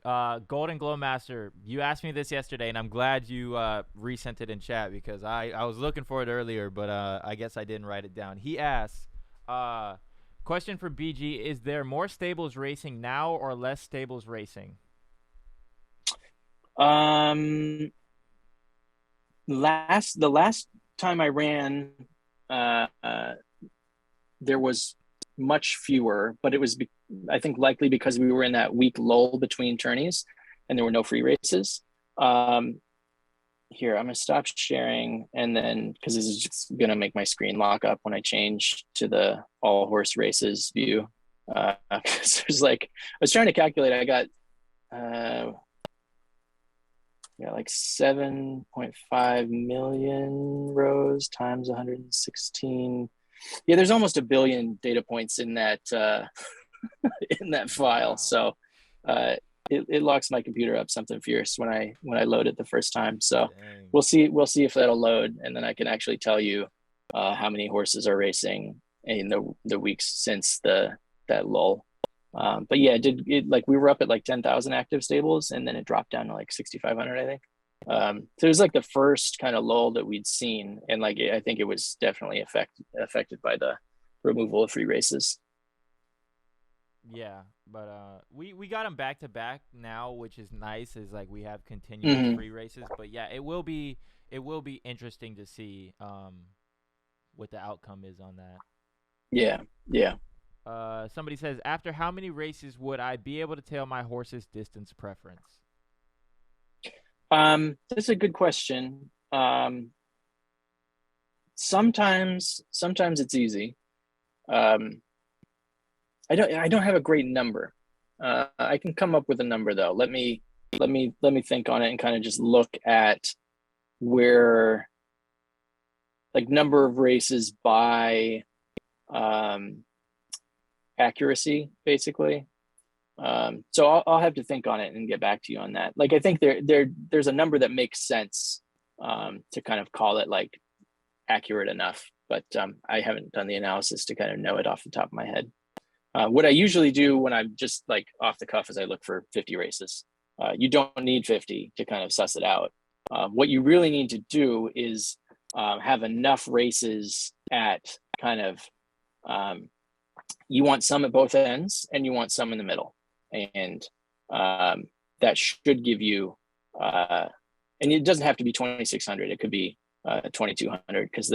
Golden Glow Master, you asked me this yesterday, and I'm glad you resent it in chat because I was looking for it earlier, but I guess I didn't write it down. He asked, question for BG, is there more stables racing now or less stables racing? The last time I ran, there was much fewer, but it was, I think, likely because we were in that week lull between tourneys and there were no free races. here, I'm gonna stop sharing, and then because this is just gonna make my screen lock up when I change to the all horse races view. There's like, I was trying to calculate. I got yeah, like 7.5 million rows times 116. Yeah, there's almost a billion data points in that in that file. Wow. So it locks my computer up something fierce when I load it the first time. So Dang. we'll see if that'll load, and then I can actually tell you how many horses are racing in the weeks since that lull. But yeah, it like we were up at like 10,000 active stables, and then it dropped down to like 6,500, I think. So it was like the first kind of lull that we'd seen, and like I think it was definitely affected by the removal of free races. Yeah, but we got them back to back now, which is nice. Is like we have continuous Mm-hmm. free races, but yeah, it will be interesting to see what the outcome is on that. Yeah, yeah. Somebody says, after how many races would I be able to tell my horse's distance preference? That's a good question. Sometimes it's easy. Um, I don't have a great number. I can come up with a number though. Let me think on it and kind of just look at where like number of races by um, accuracy, basically. So I'll have to think on it and get back to you on that. Like I think there's a number that makes sense to kind of call it like accurate enough, but I haven't done the analysis to kind of know it off the top of my head. What I usually do when I'm just like off the cuff is I look for 50 races. You don't need 50 to kind of suss it out. What you really need to do is have enough races at kind of, um, you want some at both ends and you want some in the middle. And that should give you, and it doesn't have to be 2,600, it could be 2,200 because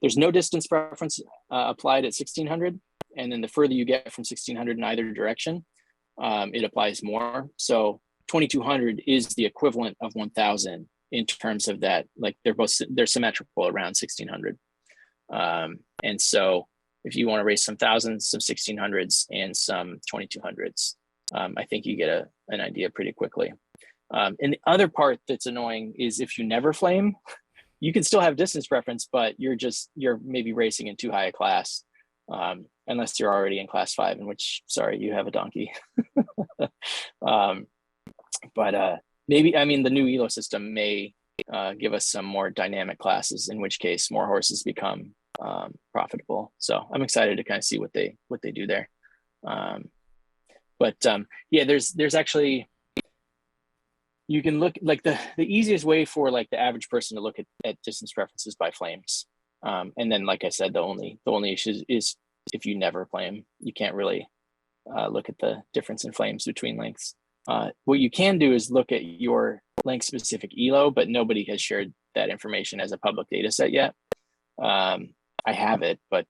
there's no distance preference applied at 1,600. And then the further you get from 1,600 in either direction, it applies more. So 2,200 is the equivalent of 1,000 in terms of that. Like they're symmetrical around 1,600. And so if you want to raise some thousands, some 1,600s, and some 2,200s, I think you get an idea pretty quickly. And the other part that's annoying is if you never flame, you can still have distance preference, but you're maybe racing in too high a class, unless you're already in class 5, in which, sorry, you have a donkey. um, but maybe, I mean, the new elo system may give us some more dynamic classes, in which case more horses become profitable. So I'm excited to kind of see what they do there. But yeah, there's actually, you can look like the easiest way for like the average person to look at distance preferences by flames. And then, like I said, the only issue is if you never flame, you can't really look at the difference in flames between lengths. What you can do is look at your length specific elo, but nobody has shared that information as a public data set yet. I have it, but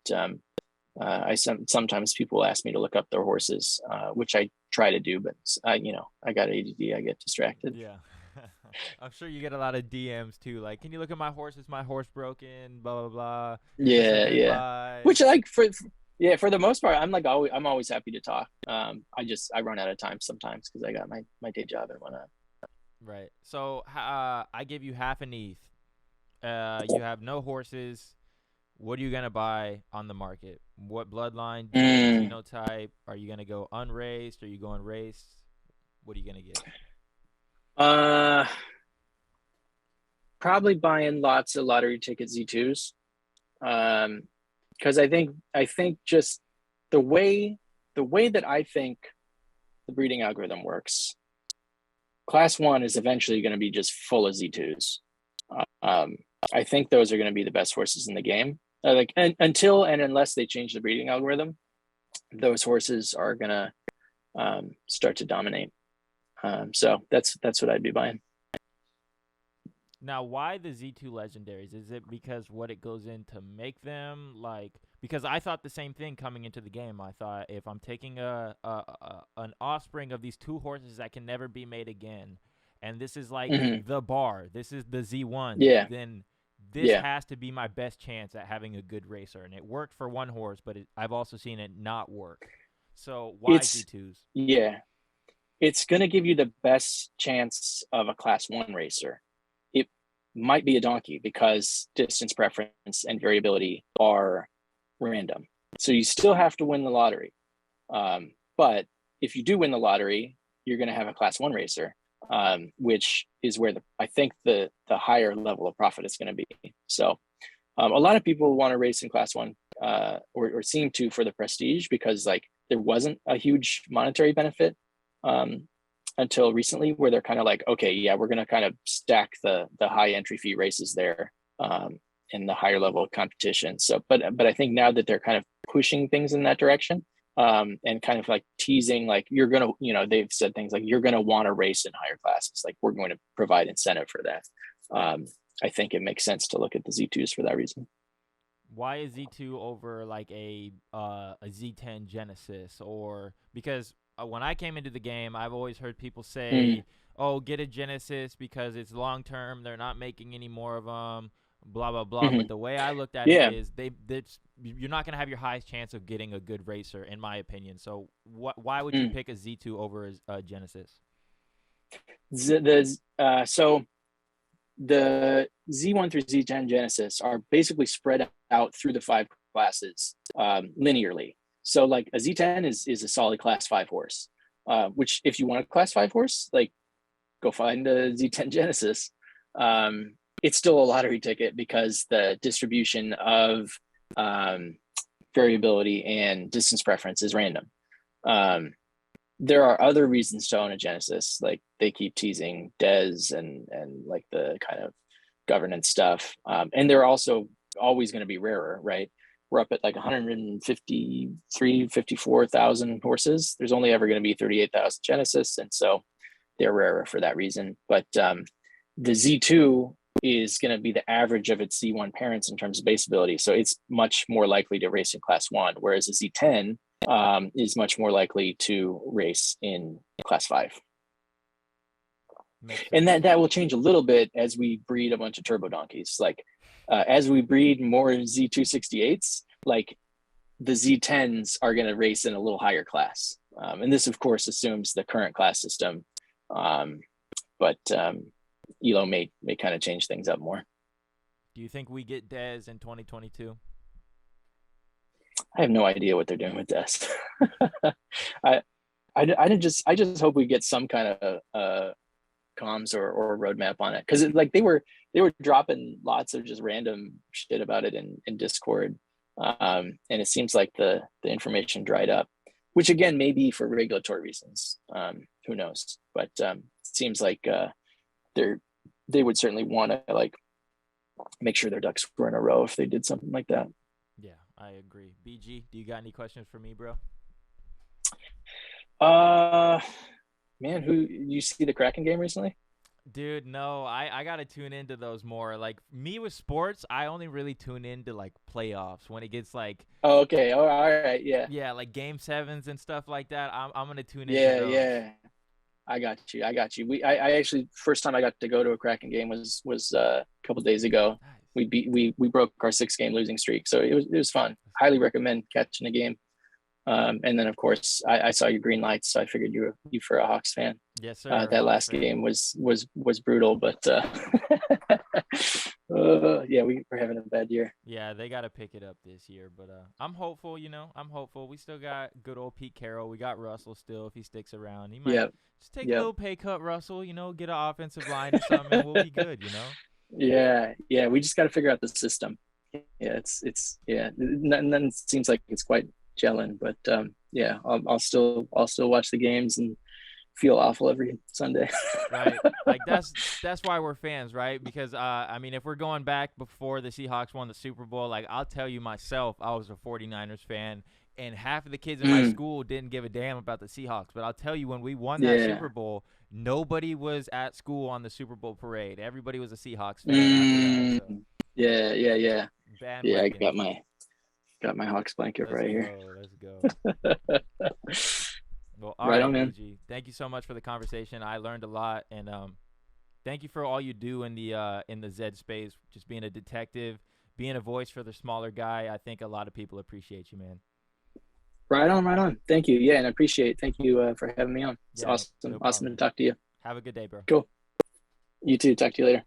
sometimes people ask me to look up their horses, which I try to do, but I got ADD, I get distracted. Yeah. I'm sure you get a lot of DMs too. Like, can you look at my horse? Is my horse broken? Blah blah blah. Is this a Yeah, good yeah. buy? Which like yeah, for the most part, I'm always happy to talk. I run out of time sometimes because I got my day job and whatnot. Right. So I give you half an ETH. You have no horses. What are you gonna buy on the market? What bloodline, Mm, genotype? Are you gonna go unraced? Are you going raced? What are you gonna get? uh, probably buying lots of lottery ticket Z2s. Because I think just the way that I think the breeding algorithm works, class 1 is eventually going to be just full of Z2s. Um, I think those are going to be the best horses in the game. Until and unless they change the breeding algorithm, those horses are going to start to dominate. So that's what I'd be buying. Now, why the Z2 legendaries? Is it because what it goes in to make them? Like, because I thought the same thing coming into the game. I thought if I'm taking an offspring of these two horses that can never be made again, and this is like Hmm. the bar. This is the Z1. Yeah. Then this Yeah. has to be my best chance at having a good racer. And it worked for one horse, but I've also seen it not work. So why It's Z2s? yeah. It's going to give you the best chance of a class one racer. It might be a donkey because distance preference and variability are random. So you still have to win the lottery. But if you do win the lottery, you're going to have a class one racer, which is where I think the higher level of profit is going to be. So a lot of people want to race in class one, or seem to, for the prestige, because like there wasn't a huge monetary benefit until recently, where they're kind of like, okay, yeah, we're going to kind of stack the high entry fee races there in the higher level of competition. So, but I think now that they're kind of pushing things in that direction, and kind of like teasing, like you're gonna, they've said things like you're gonna want to race in higher classes, like we're going to provide incentive for that. I think it makes sense to look at the Z2s for that reason. Why is Z2 over like a Z10 Genesis? Or because when I came into the game, I've always heard people Mm, say, "Oh, get a Genesis because it's long term. They're not making any more of them." Blah blah blah. But mhm. the way I looked at it Yeah. is, you're not gonna have your highest chance of getting a good racer, in my opinion. So why would you Mm. pick a Z2 over a Genesis? So the Z1 through Z10 Genesis are basically spread out through the five classes linearly. So like a Z10 is a solid class five horse, which if you want a class five horse, like go find a Z10 Genesis. It's still a lottery ticket because the distribution of um, variability and distance preference is random. Um, there are other reasons to own a Genesis, like they keep teasing Dez and like the kind of governance stuff, and they're also always going to be rarer, right? We're up at like 153, 54,000 horses. There's only ever going to be 38,000 Genesis, and so they're rarer for that reason. But the Z2 is going to be the average of its Z1 parents in terms of base ability. So it's much more likely to race in class one, whereas a Z10 is much more likely to race in class five. Makes And sense. that will change a little bit as we breed a bunch of turbo donkeys. Like as we breed more Z268s, like the Z10s are going to race in a little higher class. And this, of course, assumes the current class system. Um, but Elo may kind of change things up more. Do you think we get Dez in 2022? I have no idea what they're doing with this. I, I just hope we get some kind of comms or roadmap on it, because like they were dropping lots of just random shit about it in Discord, and it seems like the information dried up, which again may be for regulatory reasons. Who knows? But it seems like they're they would certainly want to like make sure their ducks were in a row if they did something like that. Yeah, I agree. BG, do you got any questions for me, bro? Uh, man, who you see the Kraken game recently? Dude, no, I gotta tune into those more. Like me with sports, I only really tune into like playoffs when it gets like, Oh, okay. Oh, all right. Yeah. yeah, like game sevens and stuff like that. I'm gonna tune into Yeah. those. Yeah. I got you. I got you. I actually first time I got to go to a Kraken game was a couple days ago. Nice. We broke our 6 game losing streak, so it was fun. That's Highly cool. recommend catching a game. And then of course I saw your green lights, so I figured you for a Hawks fan. Yes, sir. That Hawks last fan. game was brutal, but yeah, we're having a bad year. Yeah, they gotta pick it up this year, but I'm hopeful. I'm hopeful. We still got good old Pete Carroll. We got Russell still if he sticks around. He might Yep. just take a Yep. little pay cut, Russell. Get an offensive line or something, and we'll be good. Yeah. Yeah. We just got to figure out the system. Yeah. It's yeah. None seems like it's quite gelling, but yeah, I'll still watch the games and feel awful every Sunday. Right. Like that's why we're fans, right? Because I mean, if we're going back before the Seahawks won the Super Bowl, like I'll tell you myself, I was a 49ers fan and half of the kids in my Mm, school didn't give a damn about the Seahawks. But I'll tell you, when we won that Super yeah. Bowl, nobody was at school on the Super Bowl parade. Everybody was a Seahawks fan after that. Mm, So yeah. Yeah. Yeah. Yeah. I bandwagons. got my Hawks blanket Let's right here. go. Let's go. Well, all Right on, right, man. BG. Thank you so much for the conversation. I learned a lot, and Thank you for all you do in the Zed space, just being a detective, being a voice for the smaller guy. I think a lot of people appreciate you, man. Right on, right on. Thank you. Yeah, and I appreciate. Thank you for having me on. It's Yeah, no, awesome, no awesome problem, to man. talk to you. Have a good day, bro. Cool. You too. Talk to you later.